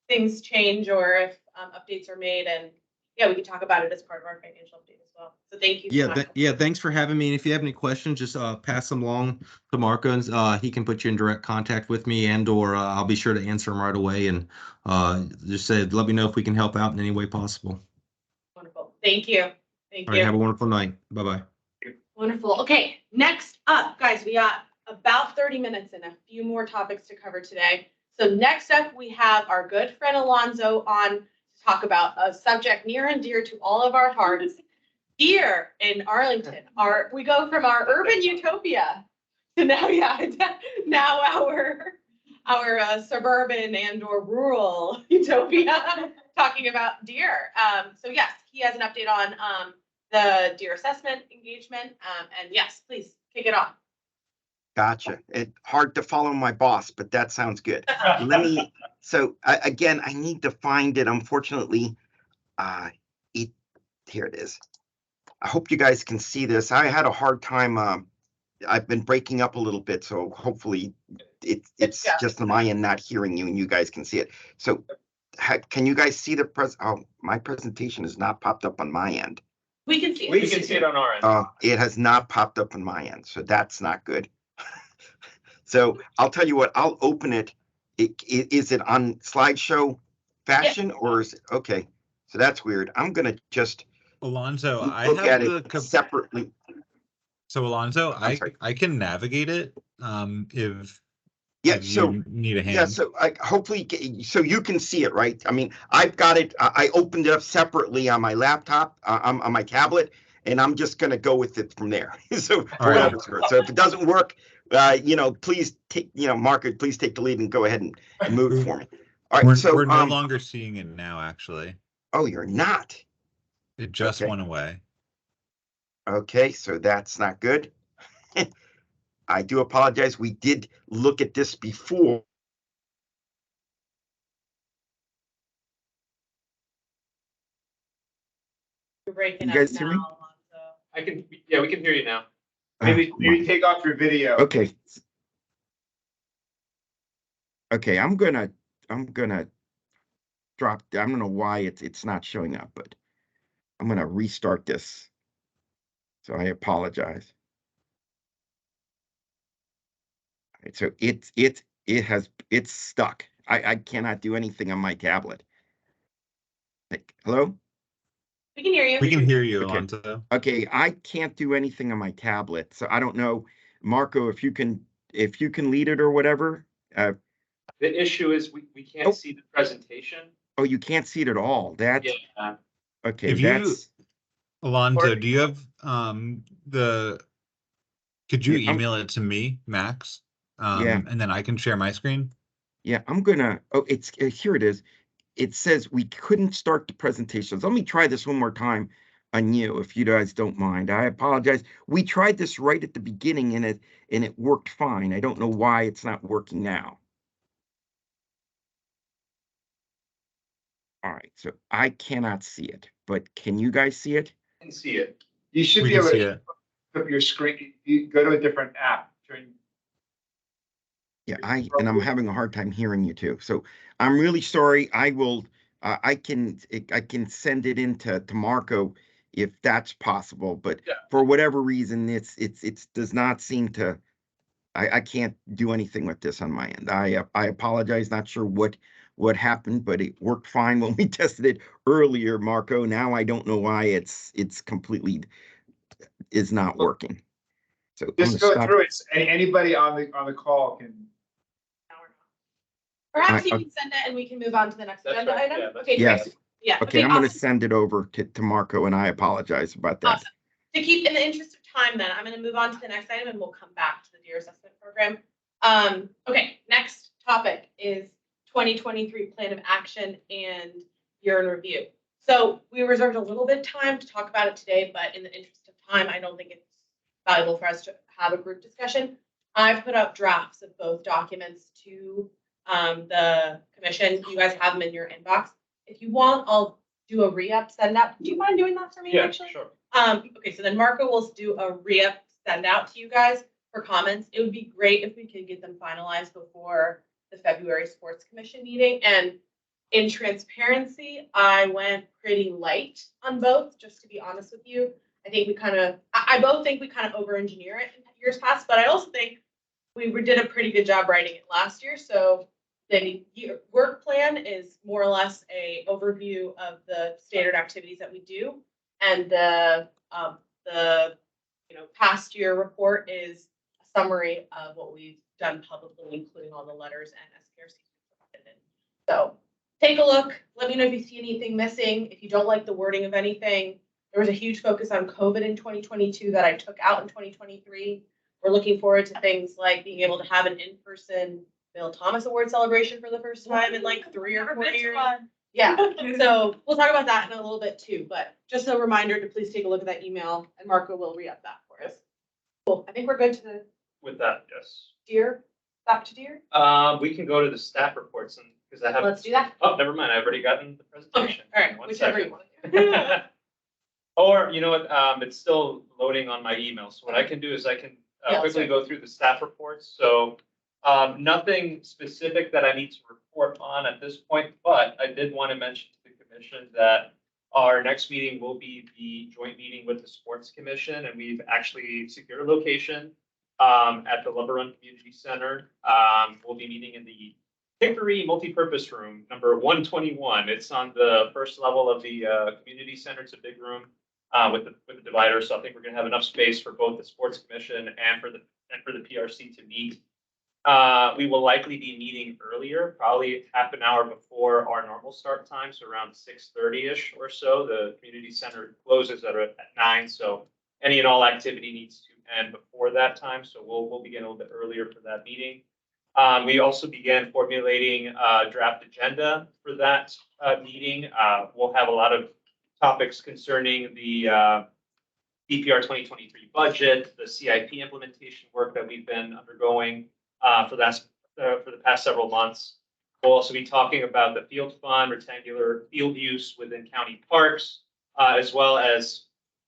things change or if updates are made, and yeah, we can talk about it as part of our financial update as well. So thank you. So much. Thanks for having me. And if you have any questions, just pass them along to Marco, and he can put you in direct contact with me, or I'll be sure to answer them right away. And just let me know if we can help out in any way possible. Wonderful. Thank you. Thank All you. right, have a wonderful night. Bye-bye. Wonderful. Okay, next up, guys, we got about 30 minutes and a few more topics to cover today. So next up, we have our good friend Alonzo on to talk about a subject near and dear to all of our hearts. Here in Arlington, we go from our urban utopia to now our suburban and or rural utopia, talking about deer. So yes, he has an update on the deer assessment engagement. And yes, please kick it off. Gotcha. It's hard to follow my boss, but that sounds good. Again, I need to find it. Unfortunately, here it is. I hope you guys can see this. I had a hard time. I've been breaking up a little bit, so hopefully it's just my end not hearing you and you guys can see it. So can you guys see the my presentation has not popped up on my end. We can see it. We can see it on our end. It has not popped up on my end, so that's not good. So I'll tell you what, I'll open it. Is it on slideshow fashion or is it okay? So that's weird. I'm gonna just Alonzo, look at it separately. So Alonzo, I can navigate it if you need a hand. Yeah, so hopefully so you can see it, right? I mean, I've got it. I opened it up separately on my laptop, on my tablet, and I'm just going to go with it from there. So if it doesn't work, please take, Marco, please take the lead and go ahead and move it for me. All right, we're no longer seeing it now, actually. Oh, you're not. It just Okay. went away. Okay, so that's not good. I do apologize. We did look at this before. You're breaking You up guys hear me? now, Alonso. Yeah, we can hear you now. Maybe Oh, maybe my. take off your video. Okay. Okay, I'm gonna drop. I don't know why it's not showing up, but I'm gonna restart this. So I apologize. All right, so it's stuck. I cannot do anything on my tablet. Like, hello? We can hear you. We can hear you, Okay. Alonso. Okay, I can't do anything on my tablet, so I don't know, Marco, if you can lead it or whatever. The issue is we can't Oh. see the presentation. Oh, you can't see it at all. That's Yeah. okay. If you, That's Alonso, Or- do you have could you Yeah, email it to me, Max? Yeah. And then I can share my screen. yeah. I'm gonna. Oh, it's here. It is. It says we couldn't start the presentations. Let me try this one more time on you, if you guys don't mind. I apologize. We tried this right at the beginning, and it worked fine. I don't know why it's not working now. All right, so I cannot see it, but can you guys see it? I can see it. You should We be can able see to it. put up your screen. You go to a different app. Yeah, I'm having a hard time hearing you too. So I'm really sorry. I will. I can send it into Marco if that's possible. But Yeah. for whatever reason, it's does not seem to. I can't do anything with this on my end. I apologize. Not sure what happened, but it worked fine when we tested it earlier, Marco. Now I don't know why it's completely is not working. So I'm Just gonna go stop. through it. Anybody on the call can. Perhaps you can send it and we can move on to the next That's agenda right, item? yeah, that's Okay, Yes. great. Yeah. Okay, I'm gonna awesome. send it over to Marco, and I apologize about that. Awesome. To keep in the interest of time, then I'm going to move on to the next item and we'll come back to the deer assessment program. Okay, next topic is 2023 plan of action and year in review. So we reserved a little bit of time to talk about it today, but in the interest of time, I don't think it's valuable for us to have a group discussion. I've put out drafts of both documents to the commission. You guys have them in your inbox. If you want, I'll do a re-up send out. Do you mind doing that for me, Yeah, actually? sure. Okay, so then Marco will do a re-up send out to you guys for comments. It would be great if we could get them finalized before the February Sports Commission meeting. And in transparency, I went pretty light on both, just to be honest with you. I think I both think we kind of over-engineer it in years past, but I also think we did a pretty good job writing it last year. So the work plan is more or less a overview of the standard activities that we do. And the past year report is a summary of what we've done publicly, including all the letters and SPRC. So take a look. Let me know if you see anything missing. If you don't like the wording of anything, there was a huge focus on COVID in 2022 that I took out in 2023. We're looking forward to things like being able to have an in-person Bill Thomas Award celebration for the first time in like 3 or 4 years. Yeah, so we'll talk about that in a little bit too, but just a reminder to please take a look at that email and Marco will re-up that for us. Cool, I think we're good to With that, yes. deer, back to deer. We can go to the staff reports and because I have. Let's do that. Oh, never mind. I've already gotten the presentation. Okay, all right, One whichever second. you want. Or you know what? It's still loading on my email. So what I can do is I can Yeah, quickly go through the staff reports. So nothing specific that I need to report on at this point, but I did want to mention to the commission that our next meeting will be the joint meeting with the Sports Commission, and we've actually secured a location at the Lumber Run Community Center. We'll be meeting in the Hickory Multipurpose Room, number 121. It's on the first level of the community center. It's a big room with the divider. So I think we're going to have enough space for both the Sports Commission and for the PRC to meet. We will likely be meeting earlier, probably half an hour before our normal start time, so around 6:30-ish or so. The community center closes at 9, so any and all activity needs to end before that time. So we'll begin a little bit earlier for that meeting. We also began formulating a draft agenda for that meeting. We'll have a lot of topics concerning the DPR 2023 budget, the CIP implementation work that we've been undergoing for the past several months. We'll also be talking about the field fund, rectangular field use within county parks, as well as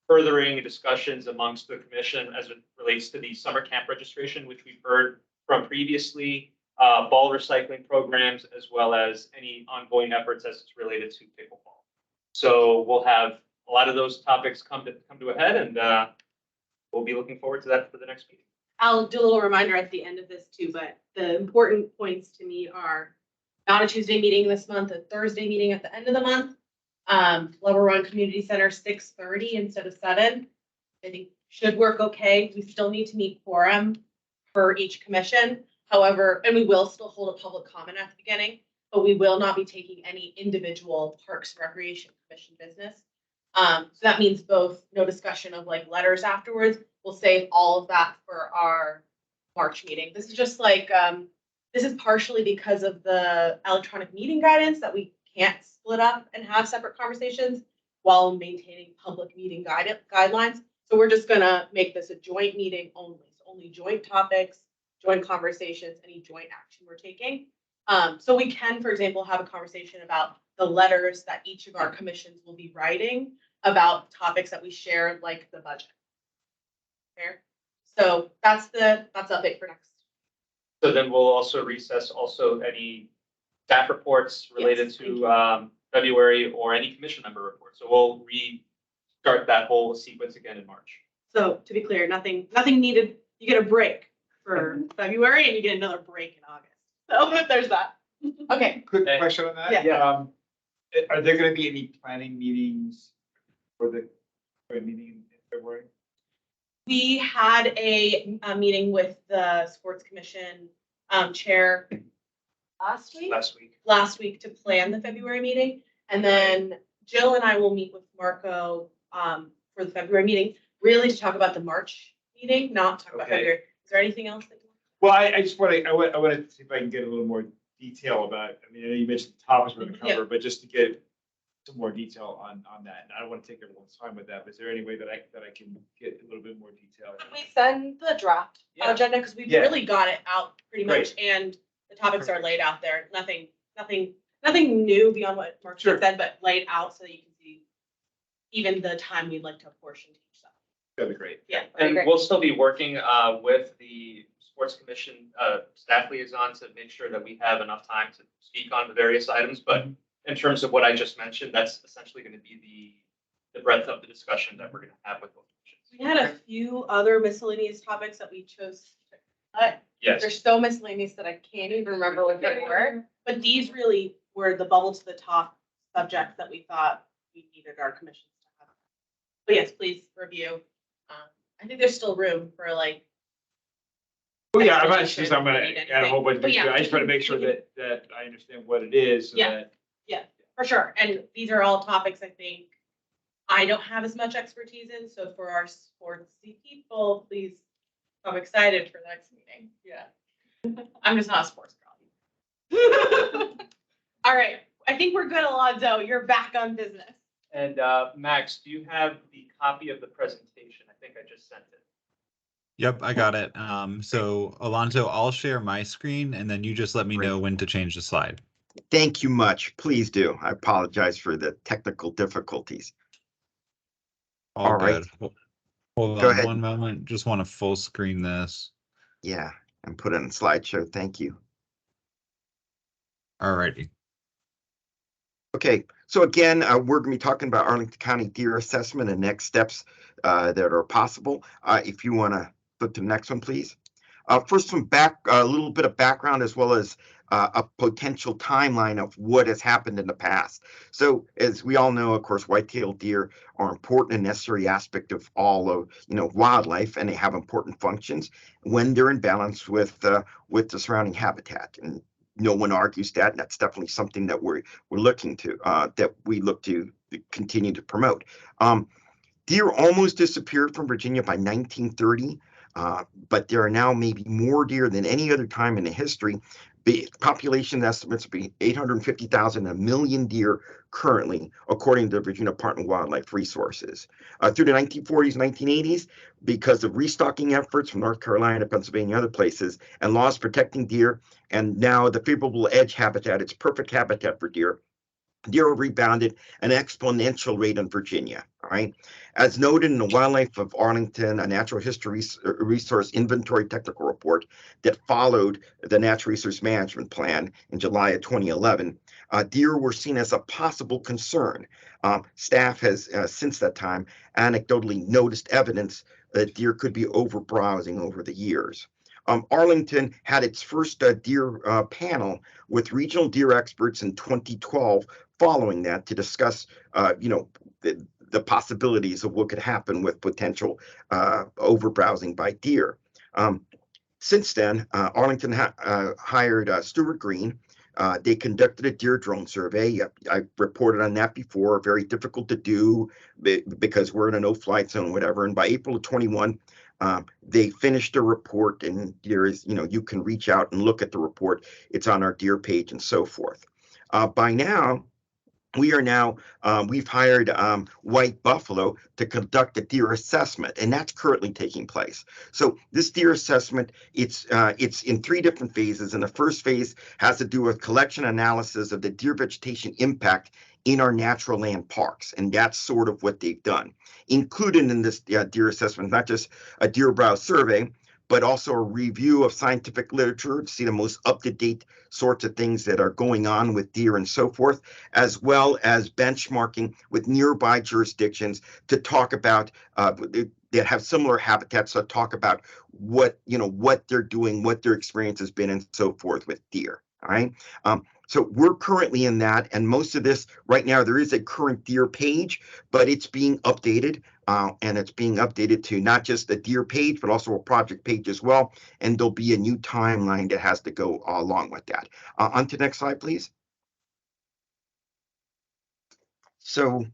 furthering discussions amongst the commission as it relates to the summer camp registration, which we've heard from previously, ball recycling programs, as well as any ongoing efforts as it's related to pickleball. So we'll have a lot of those topics come to a head, and we'll be looking forward to that for the next meeting. I'll do a little reminder at the end of this too, but the important points to me are not a Tuesday meeting this month, a Thursday meeting at the end of the month. Lover Run Community Center, 6:30 instead of 7. I think should work okay. We still need to meet quorum for each commission. However, and we will still hold a public comment at the beginning, but we will not be taking any individual Parks and Recreation Commission business. So that means both no discussion of like letters afterwards. We'll save all of that for our March meeting. This is just like, this is partially because of the electronic meeting guidance that we can't split up and have separate conversations while maintaining public meeting guidelines. So we're just gonna make this a joint meeting only. So only joint topics, joint conversations, any joint action we're taking. So we can, for example, have a conversation about the letters that each of our commissions will be writing about topics that we share, like the budget. Fair? So that's update for next. So then we'll also recess any staff reports related to February or any commission member reports. So we'll restart that whole sequence again in March. So to be clear, nothing needed. You get a break for February and you get another break in August. So there's that. Okay. Quick question on that. Yeah. Are there going to be any planning meetings for the meeting in February? We had a meeting with the Sports Commission chair last week to plan the February meeting. And then Jill and I will meet with Marco for the February meeting, really to talk about the March meeting, not talk about February. Is there anything else that you Well, I just want to see if I can get a little more detail about, I mean, I know you mentioned the topics we're going to cover, but just to get some more detail on that. And I don't want to take everyone's time with that, but is there any way that I can get a little bit more detail? Can we send the draft agenda? Because we've really got it out pretty much, and the topics are laid out there. Nothing new beyond what Mark said, but laid out so that you can see even the time we'd like to apportion to each side. That'd be great. Yeah. And we'll still be working with the Sports Commission staff liaison to make sure that we have enough time to speak on the various items. But in terms of what I just mentioned, that's essentially going to be the breadth of the discussion that we're going to have with both commissions. We had a few other miscellaneous topics that we chose to cut. Yes. They're so miscellaneous that I can't even remember what they were. But these really were the bubble to the top subjects that we thought we needed our commissions to have. But yes, please review. I think there's still room for like. Well, yeah, I'm not sure I'm going to add a whole bunch of things. Yeah. I just want to make sure that I understand what it is. So that, for sure. And these are all topics I think I don't have as much expertise in. So for our sportsy people, please, I'm excited for the next meeting. Yeah. I'm just not a sports girl. All right. I think we're good, Alonzo. You're back on business. And Max, do you have the copy of the presentation? I think I just sent it. Yep, I got it. So Alonzo, I'll share my screen and then you just let me know when to change the slide. Thank you much. Please do. I apologize for the technical difficulties. All right. good. Hold Go on ahead. one moment. Just want to full screen this. Yeah, and put it in slideshow. Thank you. Alrighty. Okay, so again, we're going to be talking about Arlington County deer assessment and next steps that are possible. If you want to flip to the next one, please. First, a little bit of background as well as a potential timeline of what has happened in the past. So, as we all know, of course, white-tailed deer are important and necessary aspect of all of wildlife, and they have important functions when they're in balance with the surrounding habitat. And no one argues that, and that's definitely something that we're looking to that we look to continue to promote. Deer almost disappeared from Virginia by 1930. But there are now maybe more deer than any other time in the history. The population estimates to be 850,000, 1 million deer currently, according to the Virginia Department of Wildlife Resources. Through the 1940s, 1980s, because of restocking efforts from North Carolina, Pennsylvania, other places, and laws protecting deer, and now the favorable edge habitat, it's perfect habitat for deer. Deer have rebounded an exponential rate in Virginia, all right? As noted in the Wildlife of Arlington, a natural history resource inventory technical report that followed the Natural Resource Management Plan in July of 2011, deer were seen as a possible concern. Staff has, since that time, anecdotally noticed evidence that deer could be overbrowsing over the years. Arlington had its first deer panel with regional deer experts in 2012 following that to discuss, the possibilities of what could happen with potential overbrowsing by deer. Since then, Arlington hired Stuart Green. They conducted a deer drone survey. I reported on that before, very difficult to do because we're in a no-fly zone, whatever. And by April of 21, they finished a report, and there is, you can reach out and look at the report. It's on our deer page and so forth. By now, we've hired White Buffalo to conduct a deer assessment, and that's currently taking place. So this deer assessment, it's in 3 different phases, and the first phase has to do with collection analysis of the deer vegetation impact in our natural land parks, and that's sort of what they've done. Included in this deer assessment, not just a deer browse survey, but also a review of scientific literature to see the most up-to-date sorts of things that are going on with deer and so forth, as well as benchmarking with nearby jurisdictions to talk about that have similar habitats, to talk about what they're doing, what their experience has been, and so forth with deer. All right. So we're currently in that, and most of this right now, there is a current deer page, but it's being updated, and it's being updated to not just the deer page, but also a project page as well. And there'll be a new timeline that has to go along with that. On to the next slide, please. So,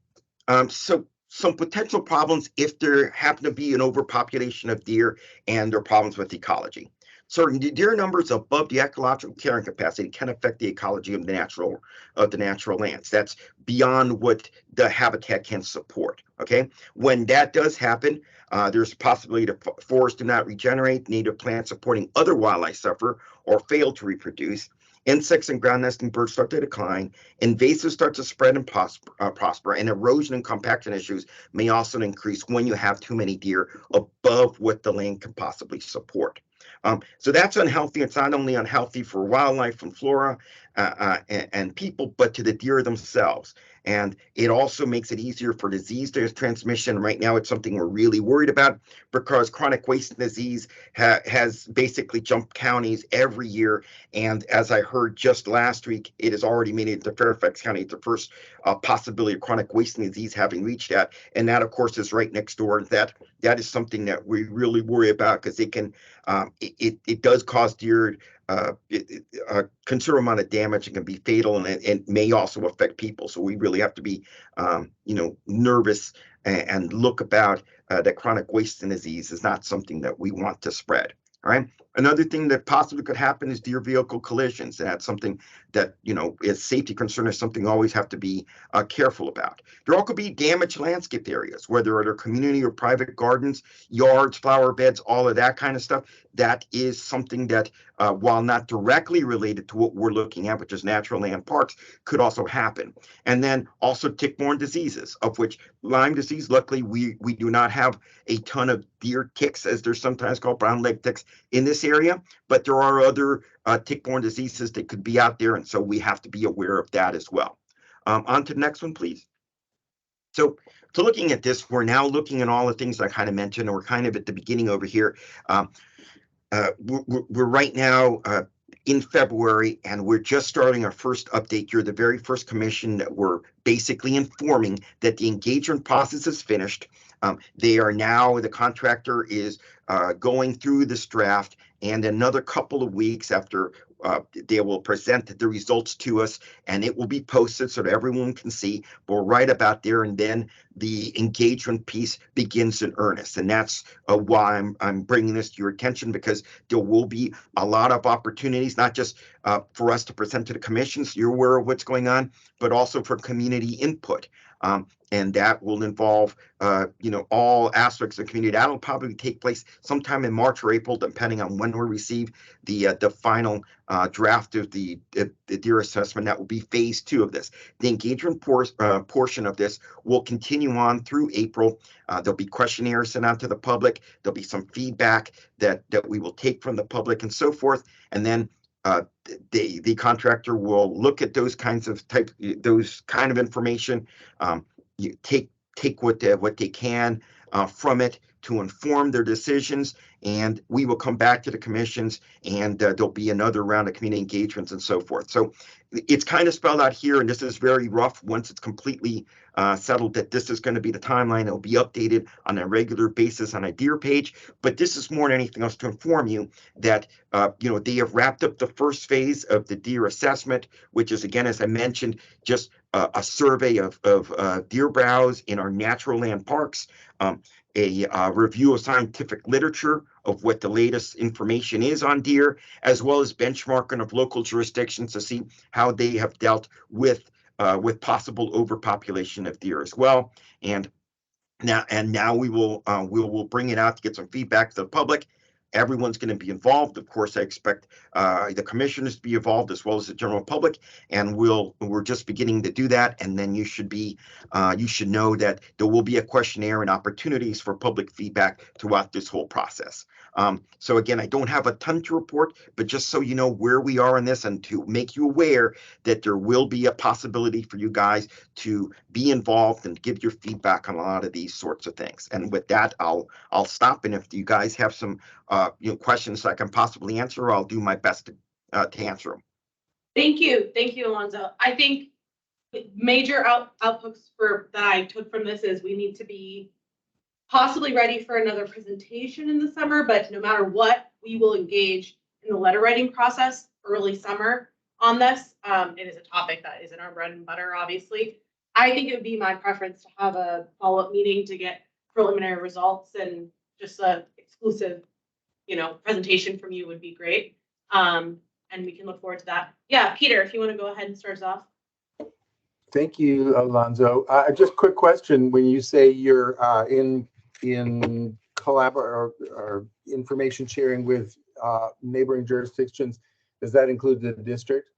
some potential problems if there happen to be an overpopulation of deer and there are problems with ecology. So deer numbers above the ecological carrying capacity can affect the ecology of the natural lands. That's beyond what the habitat can support. Okay, when that does happen, there's a possibility that forests do not regenerate, native plants supporting other wildlife suffer or fail to reproduce. Insects and ground nesting birds start to decline, invasives start to spread and prosper, and erosion and compaction issues may also increase when you have too many deer above what the land can possibly support. So that's unhealthy. It's not only unhealthy for wildlife and flora and people, but to the deer themselves. And it also makes it easier for disease transmission. Right now, it's something we're really worried about because chronic wasting disease has basically jumped counties every year. And as I heard just last week, it has already made it to Fairfax County. It's the first possibility of chronic wasting disease having reached that. And that, of course, is right next door. That is something that we really worry about because it can it does cause deer a considerable amount of damage. It can be fatal, and it may also affect people. So we really have to be, nervous and look about that chronic wasting disease is not something that we want to spread. All right. Another thing that possibly could happen is deer vehicle collisions. That's something that, is safety concern, is something we always have to be careful about. There all could be damaged landscape areas, whether they're community or private gardens, yards, flower beds, all of that kind of stuff. That is something that, while not directly related to what we're looking at, which is natural land parks, could also happen. And then also tick-borne diseases, of which Lyme disease, luckily, we do not have a ton of deer ticks, as they're sometimes called, brown leg ticks, in this area, but there are other tick-borne diseases that could be out there, and so we have to be aware of that as well. On to the next one, please. So looking at this, we're now looking at all the things I kind of mentioned, and we're kind of at the beginning over here. We're right now in February, and we're just starting our first update. You're the very first commission that we're basically informing that the engagement process is finished. They are now, the contractor is going through this draft, and another couple of weeks after they will present the results to us, and it will be posted so that everyone can see. But right about there, and then the engagement piece begins in earnest, and that's why I'm bringing this to your attention, because there will be a lot of opportunities, not just for us to present to the commission, so you're aware of what's going on, but also for community input. And that will involve, all aspects of the community. That'll probably take place sometime in March or April, depending on when we receive the final draft of the deer assessment. That will be phase 2 of this. The engagement portion of this will continue on through April. There'll be questionnaires sent out to the public. There'll be some feedback that we will take from the public and so forth. And then the contractor will look at those kind of information. You take what they can from it to inform their decisions, and we will come back to the commissions, and there'll be another round of community engagements and so forth. So it's kind of spelled out here, and this is very rough. Once it's completely settled that this is going to be the timeline, it'll be updated on a regular basis on a deer page. But this is more than anything else to inform you that they have wrapped up the first phase of the deer assessment, which is, again, as I mentioned, just a survey of deer browse in our natural land parks, a review of scientific literature of what the latest information is on deer, as well as benchmarking of local jurisdictions to see how they have dealt with possible overpopulation of deer as well. And now we will bring it out to get some feedback to the public. Everyone's going to be involved. Of course, I expect the commissioners to be involved as well as the general public, and we're just beginning to do that. And then you should know that there will be a questionnaire and opportunities for public feedback throughout this whole process. So again, I don't have a ton to report, but just so you know where we are in this, and to make you aware that there will be a possibility for you guys to be involved and give your feedback on a lot of these sorts of things. And with that, I'll stop. And if you guys have some questions I can possibly answer, I'll do my best to answer them. Thank you, Alonzo. I think major outputs that I took from this is we need to be possibly ready for another presentation in the summer, but no matter what, we will engage in the letter writing process early summer on this. It is a topic that isn't our bread and butter, obviously. I think it would be my preference to have a follow-up meeting to get preliminary results, and just a exclusive, presentation from you would be great. And we can look forward to that. Yeah, Peter, if you want to go ahead and start us off. Thank you, Alonzo. Just quick question. When you say you're in or information sharing with neighboring jurisdictions, does that include the district?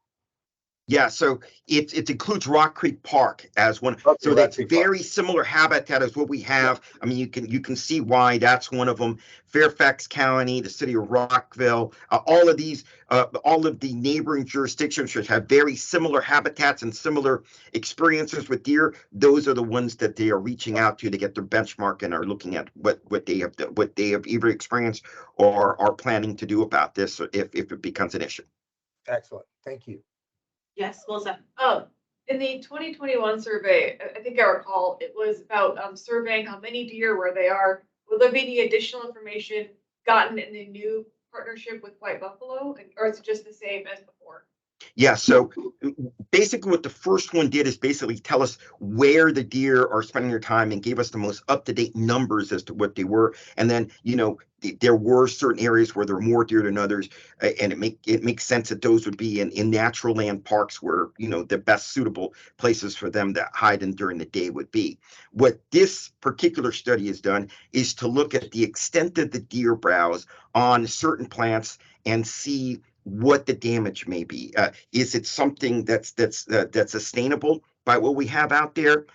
Yeah, so it includes Rock Creek Park as one. Okay, so that's very similar habitat as what we have. Yeah. I mean, you can see why that's one of them. Fairfax County, the city of Rockville, all of the neighboring jurisdictions should have very similar habitats and similar experiences with deer. Those are the ones that they are reaching out to get their benchmark and are looking at what they have either experienced or are planning to do about this if it becomes an issue. Excellent. Thank you. Yes, Melissa. In the 2021 survey, I think I recall it was about surveying how many deer where they are. Will there be any additional information gotten in the new partnership with White Buffalo, or is it just the same as before? Yeah, so basically what the first one did is basically tell us where the deer are spending their time and gave us the most up-to-date numbers as to what they were. And then, there were certain areas where there were more deer than others, and it makes sense that those would be in natural land parks where, the best suitable places for them to hide in during the day would be. What this particular study has done is to look at the extent of the deer browse on certain plants and see what the damage may be. Is it something that's sustainable by what we have out there?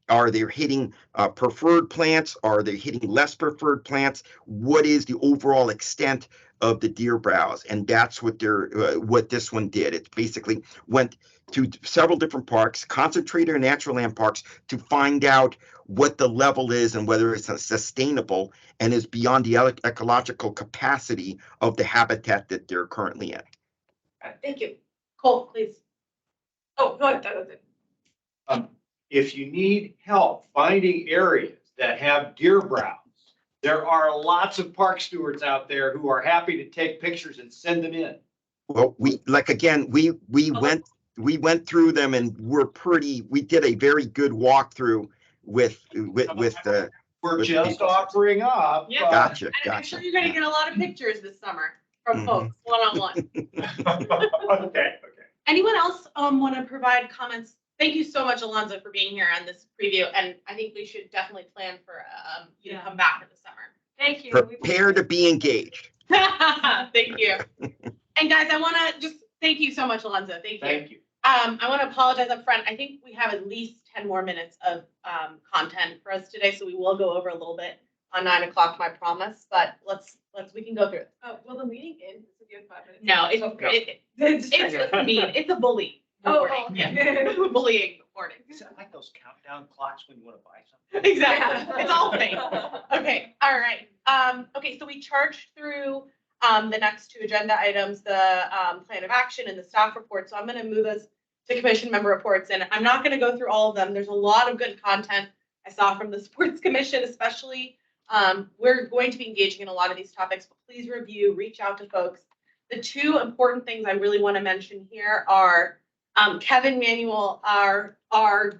Are they hitting preferred plants? Are they hitting less preferred plants? What is the overall extent of the deer browse? And that's what this one did. It basically went to several different parks, concentrated in natural land parks, to find out what the level is and whether it's sustainable and is beyond the ecological capacity of the habitat that they're currently in. Thank you. Cole, please. Oh, go ahead. That was it. If you need help finding areas that have deer browse There are lots of park stewards out there who are happy to take pictures and send them in. Well, we went through them and we did a very good walkthrough with the. We're With just people. offering up. Yeah. Gotcha, And I'm gotcha. sure you're gonna get a lot of pictures this summer from Mhm. folks, one-on-one. Okay. Anyone else want to provide comments? Thank you so much, Alonzo, for being here on this preview, and I think we should definitely plan for you to come back in the summer. Thank you. Prepare to be engaged. Thank you. And guys, I want to just thank you so much, Alonzo. Thank you. Thank you. I want to apologize up front. I think we have at least 10 more minutes of content for us today, so we will go over a little bit on 9 o'clock, my promise. But we can go through it. Oh, will the meeting end? If we have 5 minutes? No, it's just mean. It's a bully. Oh, Yeah. Bullying morning. Is that like those countdown clocks when you want to buy something? Exactly. It's all fake. Okay. All right. Okay. So we charged through the next two agenda items, the plan of action and the staff report. So I'm going to move us to commission member reports, and I'm not going to go through all of them. There's a lot of good content I saw from the sports commission, especially. We're going to be engaging in a lot of these topics, but please review, reach out to folks. The two important things I really want to mention here are Kevin Manuel, our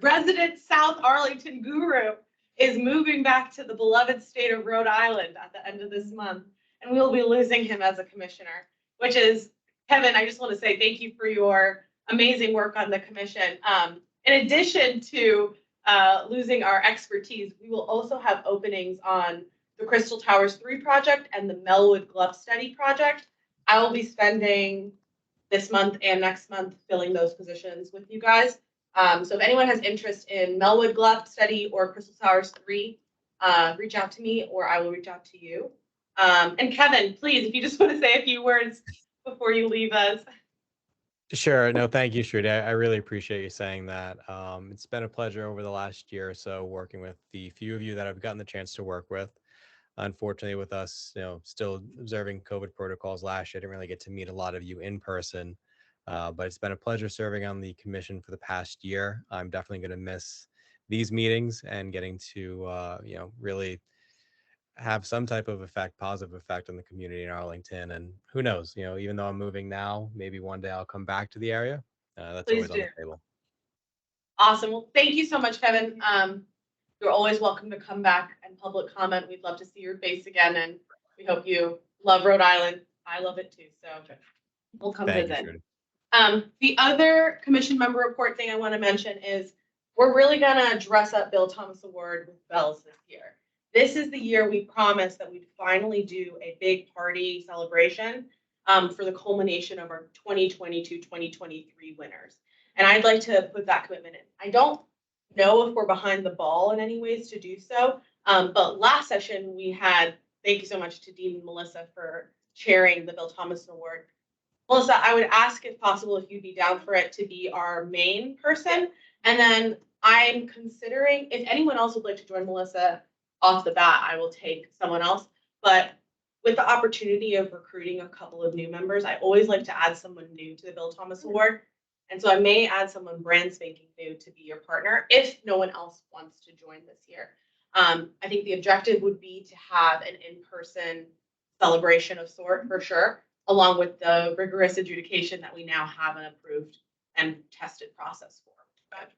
resident South Arlington guru, is moving back to the beloved state of Rhode Island at the end of this month, and we will be losing him as a commissioner, which is, Kevin, I just want to say thank you for your amazing work on the commission. In addition to losing our expertise, we will also have openings on the Crystal Towers 3 project and the Melwood Glove Study project. I will be spending this month and next month filling those positions with you guys. So if anyone has interest in Melwood Glove Study or Crystal Towers 3, reach out to me or I will reach out to you. And Kevin, please, if you just want to say a few words before you leave us. Sure. No, thank you, Shruti. I really appreciate you saying that. It's been a pleasure over the last year or so working with the few of you that I've gotten the chance to work with. Unfortunately, with us, still observing COVID protocols last year, I didn't really get to meet a lot of you in person. But it's been a pleasure serving on the commission for the past year. I'm definitely going to miss these meetings and getting to, really have some type of positive effect on the community in Arlington. And who knows, even though I'm moving now, maybe one day I'll come back to the area. That's Please always on the table. Awesome. Well, thank you so much, Kevin. You're always welcome to come back and public comment. We'd love to see your face again, and we hope you love Rhode Island. I love it too, so we'll come visit. The other commission member report thing I want to mention is we're really gonna dress up Bill Thomas Award with bells this year. This is the year we promised that we'd finally do a big party celebration for the culmination of our 2022-2023 winners. And I'd like to put that commitment in. I don't know if we're behind the ball in any ways to do so, but last session we had, thank you so much to Dean and Melissa for chairing the Bill Thomas Award. Melissa, I would ask if possible if you'd be down for it to be our main person. And then I'm considering, if anyone else would like to join Melissa off the bat, I will take someone else. But with the opportunity of recruiting a couple of new members, I always like to add someone new to the Bill Thomas Award. And so I may add someone brand spanking new to be your partner if no one else wants to join this year. I think the objective would be to have an in-person celebration of sort for sure, along with the rigorous adjudication that we now have an approved and tested process for. But,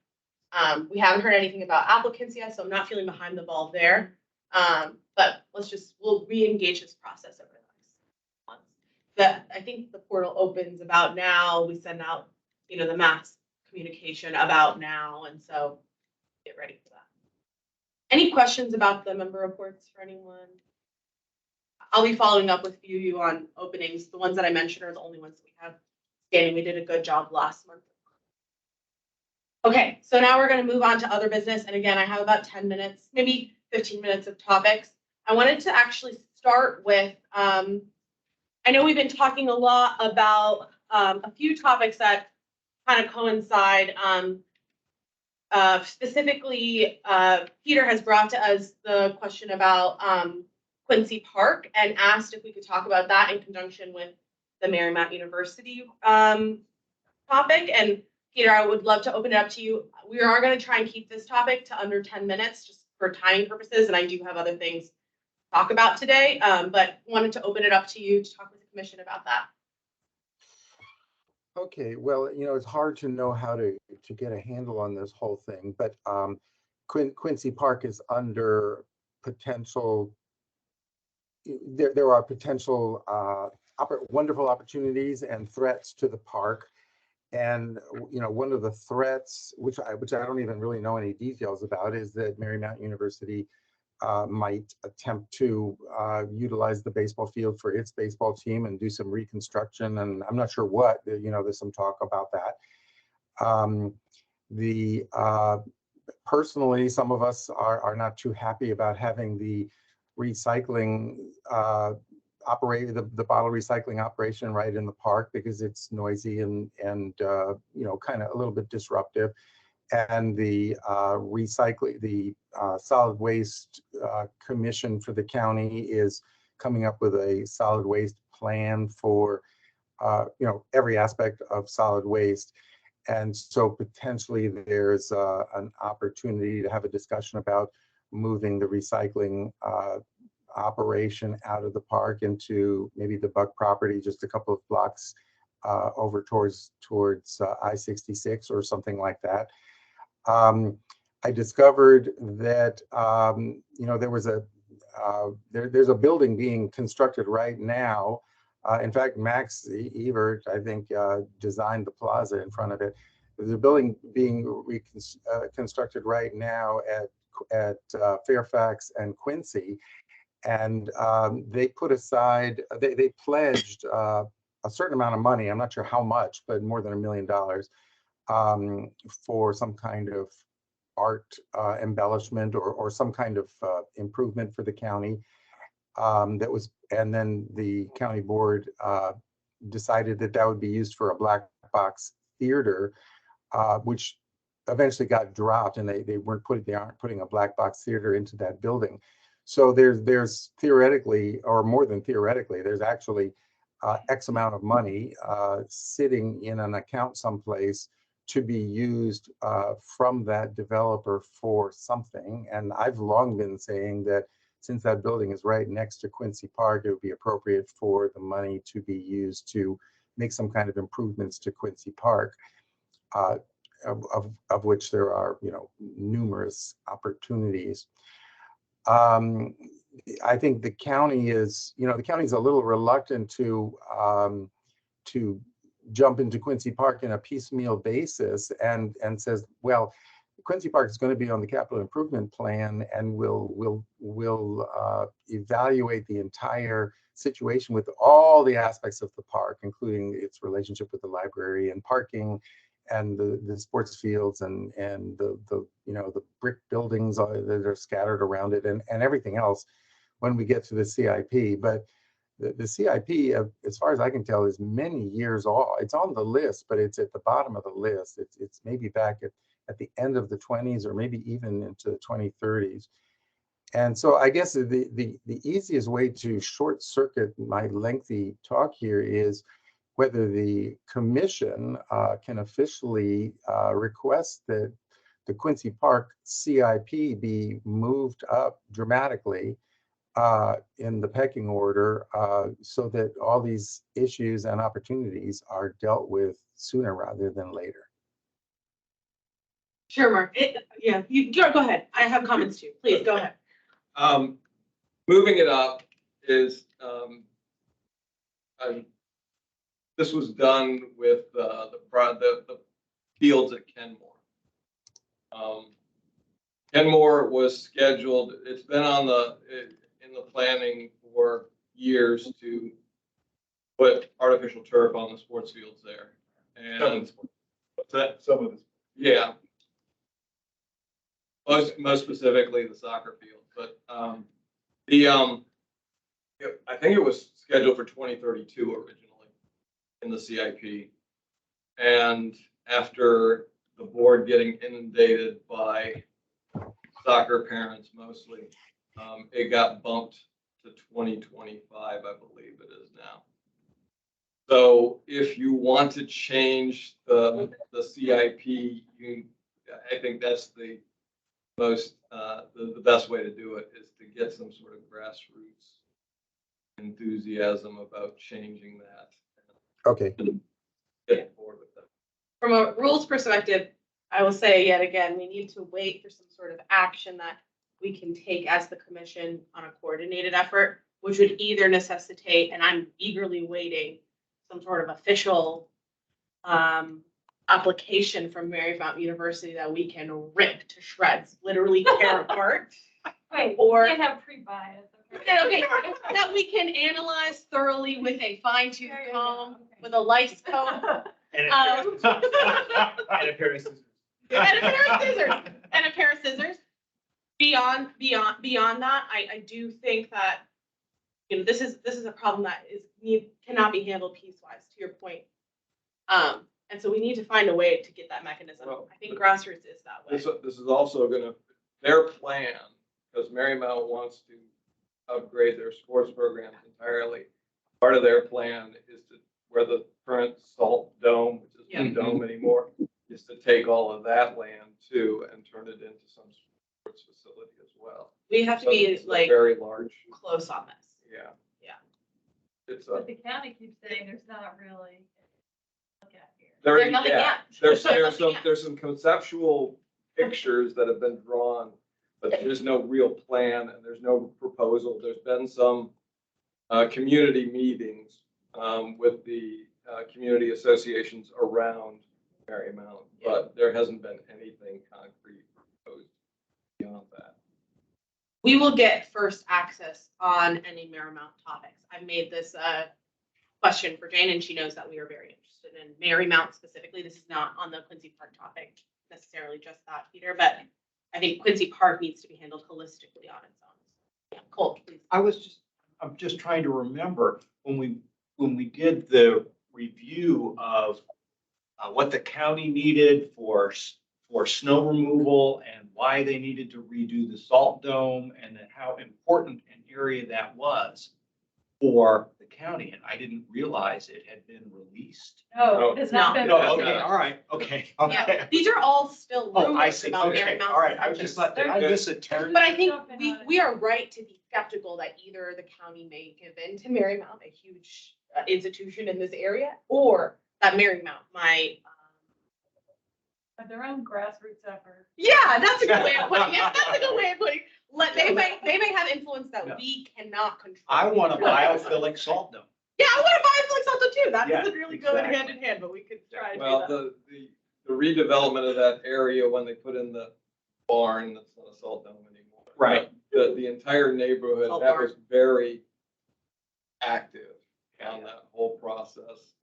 we haven't heard anything about applicants yet, so I'm not feeling behind the ball there. But we'll re-engage this process over the next months. I think the portal opens about now. We send out, the mass communication about now, and so get ready for that. Any questions about the member reports for anyone? I'll be following up with a few of you on openings. The ones that I mentioned are the only ones that we have standing. We did a good job last month. Okay, so now we're going to move on to other business. And again, I have about 10 minutes, maybe 15 minutes of topics. I wanted to actually start with, I know we've been talking a lot about a few topics that kind of coincide. Specifically, Peter has brought to us the question about Quincy Park and asked if we could talk about that in conjunction with the Marymount University topic. And Peter, I would love to open it up to you. We are going to try and keep this topic to under 10 minutes just for timing purposes. And I do have other things talk about today, but wanted to open it up to you to talk with the commission about that. Okay, well, it's hard to know how to get a handle on this whole thing, but Quincy Park is under potential. There are potential wonderful opportunities and threats to the park. And one of the threats, which I don't even really know any details about, is that Marymount University might attempt to utilize the baseball field for its baseball team and do some reconstruction. And I'm not sure what, there's some talk about that. Personally, some of us are not too happy about having the recycling the bottle recycling operation right in the park, because it's noisy and kind of a little bit disruptive. And the solid waste commission for the county is coming up with a solid waste plan for every aspect of solid waste. And so potentially there's an opportunity to have a discussion about moving the recycling operation out of the park into maybe the Buck property, just a couple of blocks over towards I-66 or something like that. I discovered that there was there's a building being constructed right now. In fact, Max Evert, I think, designed the plaza in front of it. There's a building being constructed right now at Fairfax and Quincy, and they put aside, they pledged a certain amount of money. I'm not sure how much, but more than $1 million for some kind of art embellishment or some kind of improvement for the county. And then the county board decided that would be used for a black box theater, which eventually got dropped, and they aren't putting a black box theater into that building. So there's theoretically, or more than theoretically, there's actually X amount of money sitting in an account someplace to be used from that developer for something. And I've long been saying that since that building is right next to Quincy Park, it would be appropriate for the money to be used to make some kind of improvements to Quincy Park, of which there are numerous opportunities. I think the county is a little reluctant to jump into Quincy Park in a piecemeal basis, and says, well, Quincy Park is going to be on the capital improvement plan, and we'll evaluate the entire situation with all the aspects of the park, including its relationship with the library and parking and the sports fields and the brick buildings that are scattered around it and everything else when we get to the CIP. But the CIP, as far as I can tell, is many years off. It's on the list, but it's at the bottom of the list. It's maybe back at the end of the 20s or maybe even into the 2030s. And so I guess the easiest way to short circuit my lengthy talk here is whether the commission can officially request that the Quincy Park CIP be moved up dramatically in the pecking order, so that all these issues and opportunities are dealt with sooner rather than later. Sure, Mark. Yeah, go ahead. I have comments too. Please go ahead. Moving it up is, this was done with the fields at Kenmore. Kenmore was scheduled. It's been in the planning for years to put artificial turf on the sports fields there. And Some of this. Yeah. Most specifically the soccer field, but I think it was scheduled for 2032 originally in the CIP, and after the board getting inundated by soccer parents mostly, it got bumped to 2025, I believe it is now. So if you want to change the CIP, I think that's the the best way to do it is to get some sort of grassroots enthusiasm about changing that. Okay. Get forward with that. From a rules perspective, I will say yet again, we need to wait for some sort of action that we can take as the commission on a coordinated effort, which would either necessitate, and I'm eagerly waiting, some sort of official application from Marymount University that we can rip to shreds, literally tear apart. Wait, Or- we can't have pre-bias. Okay, that we can analyze thoroughly with a fine tooth There you comb, go, okay. with a lice comb, And Um, and a pair of scissors. and a pair of scissors, and a pair of scissors. Beyond that, I do think that, you know, this is a problem that cannot be handled piecewise, to your point. And so we need to find a way to get that mechanism. Well, I think grassroots is that way. This is also gonna, their plan, because Marymount wants to upgrade their sports programs entirely. Part of their plan is to, where the current salt dome, which isn't a dome anymore, is to take all of that land too and turn it into some sports facility as well. We have to So be it's a like very large, close on this. yeah. Yeah. It's But the county keeps saying there's not really. Look at here. There's nothing yet. There's nothing yet. there's some conceptual pictures that have been drawn, but there's no real plan and there's no proposal. There's been some community meetings with the community associations around Marymount, but there hasn't been anything concrete proposed beyond that. We will get first access on any Marymount topics. I made this question for Jane, and she knows that we are very interested in Marymount specifically. This is not on the Quincy Park topic necessarily, just that, Peter, but I think Quincy Park needs to be handled holistically on its own. Yeah, Cole, please. I'm just trying to remember when we did the review of what the county needed for snow removal and why they needed to redo the salt dome and then how important an area that was for the county. And I didn't realize it had been released. No, it has not been. No, okay, all right, okay. Yeah, these are all still Oh, I rumors see. about Okay, Marymount. all right. I was just thought, did I miss a turn? But I think we are right to be skeptical that either the county may give in to Marymount, a huge institution in this area, or that Marymount might. But their own grassroots effort. Yeah, that's a good way of putting it. That's a good way of putting it. They may have influence that No. we cannot control. I want a biophilic salt dome. Yeah, I want to buy a Flex Auto too. That Yeah, doesn't really go exactly. hand in hand, but we could try to Well, do the redevelopment of that area when they put in the barn, that's not a salt dome anymore. Right. The entire neighborhood, Salt that barn. was very active on that whole process.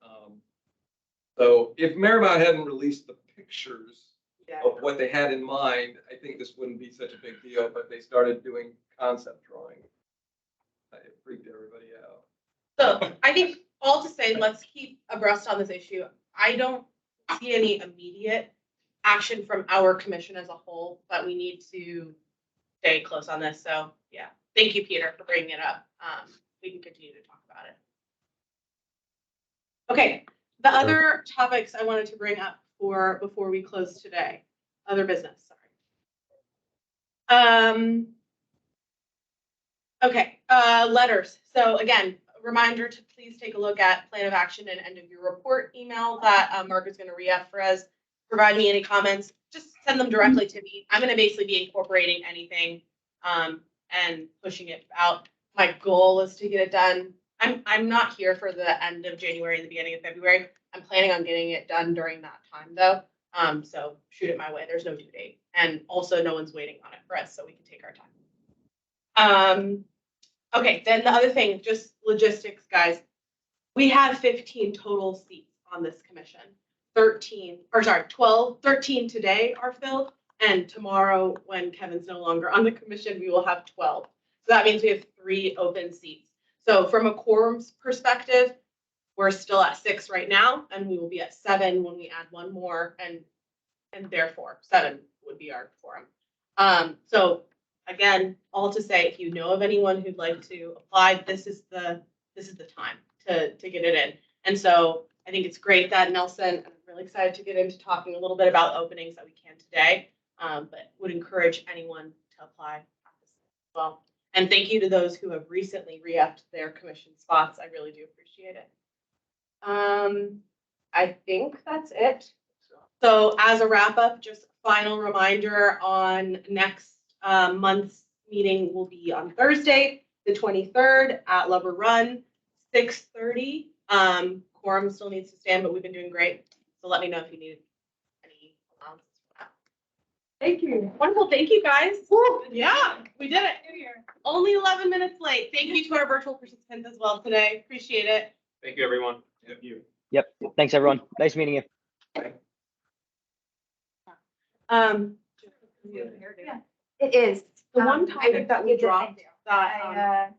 So if Marymount hadn't released the pictures that. of what they had in mind, I think this wouldn't be such a big deal, but they started doing concept drawing. It freaked everybody out. So I think all to say, let's keep abreast on this issue. I don't see any immediate action from our commission as a whole, but we need to stay close on this. So yeah, thank you, Peter, for bringing it up. We can continue to talk about it. Okay, the other topics I wanted to bring up before we close today, other business, sorry. Okay, letters. So again, a reminder to please take a look at plan of action and end of your report email that Mark is going to re-up for us. Provide me any comments, just send them directly to me. I'm going to basically be incorporating anything and pushing it out. My goal is to get it done. I'm not here for the end of January and the beginning of February. I'm planning on getting it done during that time though. So shoot it my way. There's no due date. And also no one's waiting on it for us, so we can take our time. Okay, then the other thing, just logistics, guys. We have 15 total seats on this commission. 13 today are filled. And tomorrow, when Kevin's no longer on the commission, we will have 12. So that means we have 3 open seats. So from a quorum's perspective, we're still at 6 right now, and we will be at 7 when we add one more, and therefore 7 would be our quorum. So again, all to say, if you know of anyone who'd like to apply, this is the time to get it in. And so I think it's great that Nelson, and I'm really excited to get into talking a little bit about openings that we can today. but would encourage anyone to apply as well. And thank you to those who have recently re-upped their commission spots. I really do appreciate it. I think that's it. So as a wrap up, just final reminder on next month's meeting will be on Thursday, the 23rd at Lover Run, 6:30. Quorum still needs to stand, but we've been doing great. So let me know if you need any allowances for that. Thank you. Wonderful. Thank you guys. Yeah, we did it. Only 11 minutes late. Thank you to our virtual participants as well today. Appreciate it. Thank you, everyone. Thank you. Yep. Thanks, everyone. Nice meeting you. Yeah, it is. The one I topic that we did- dropped that, I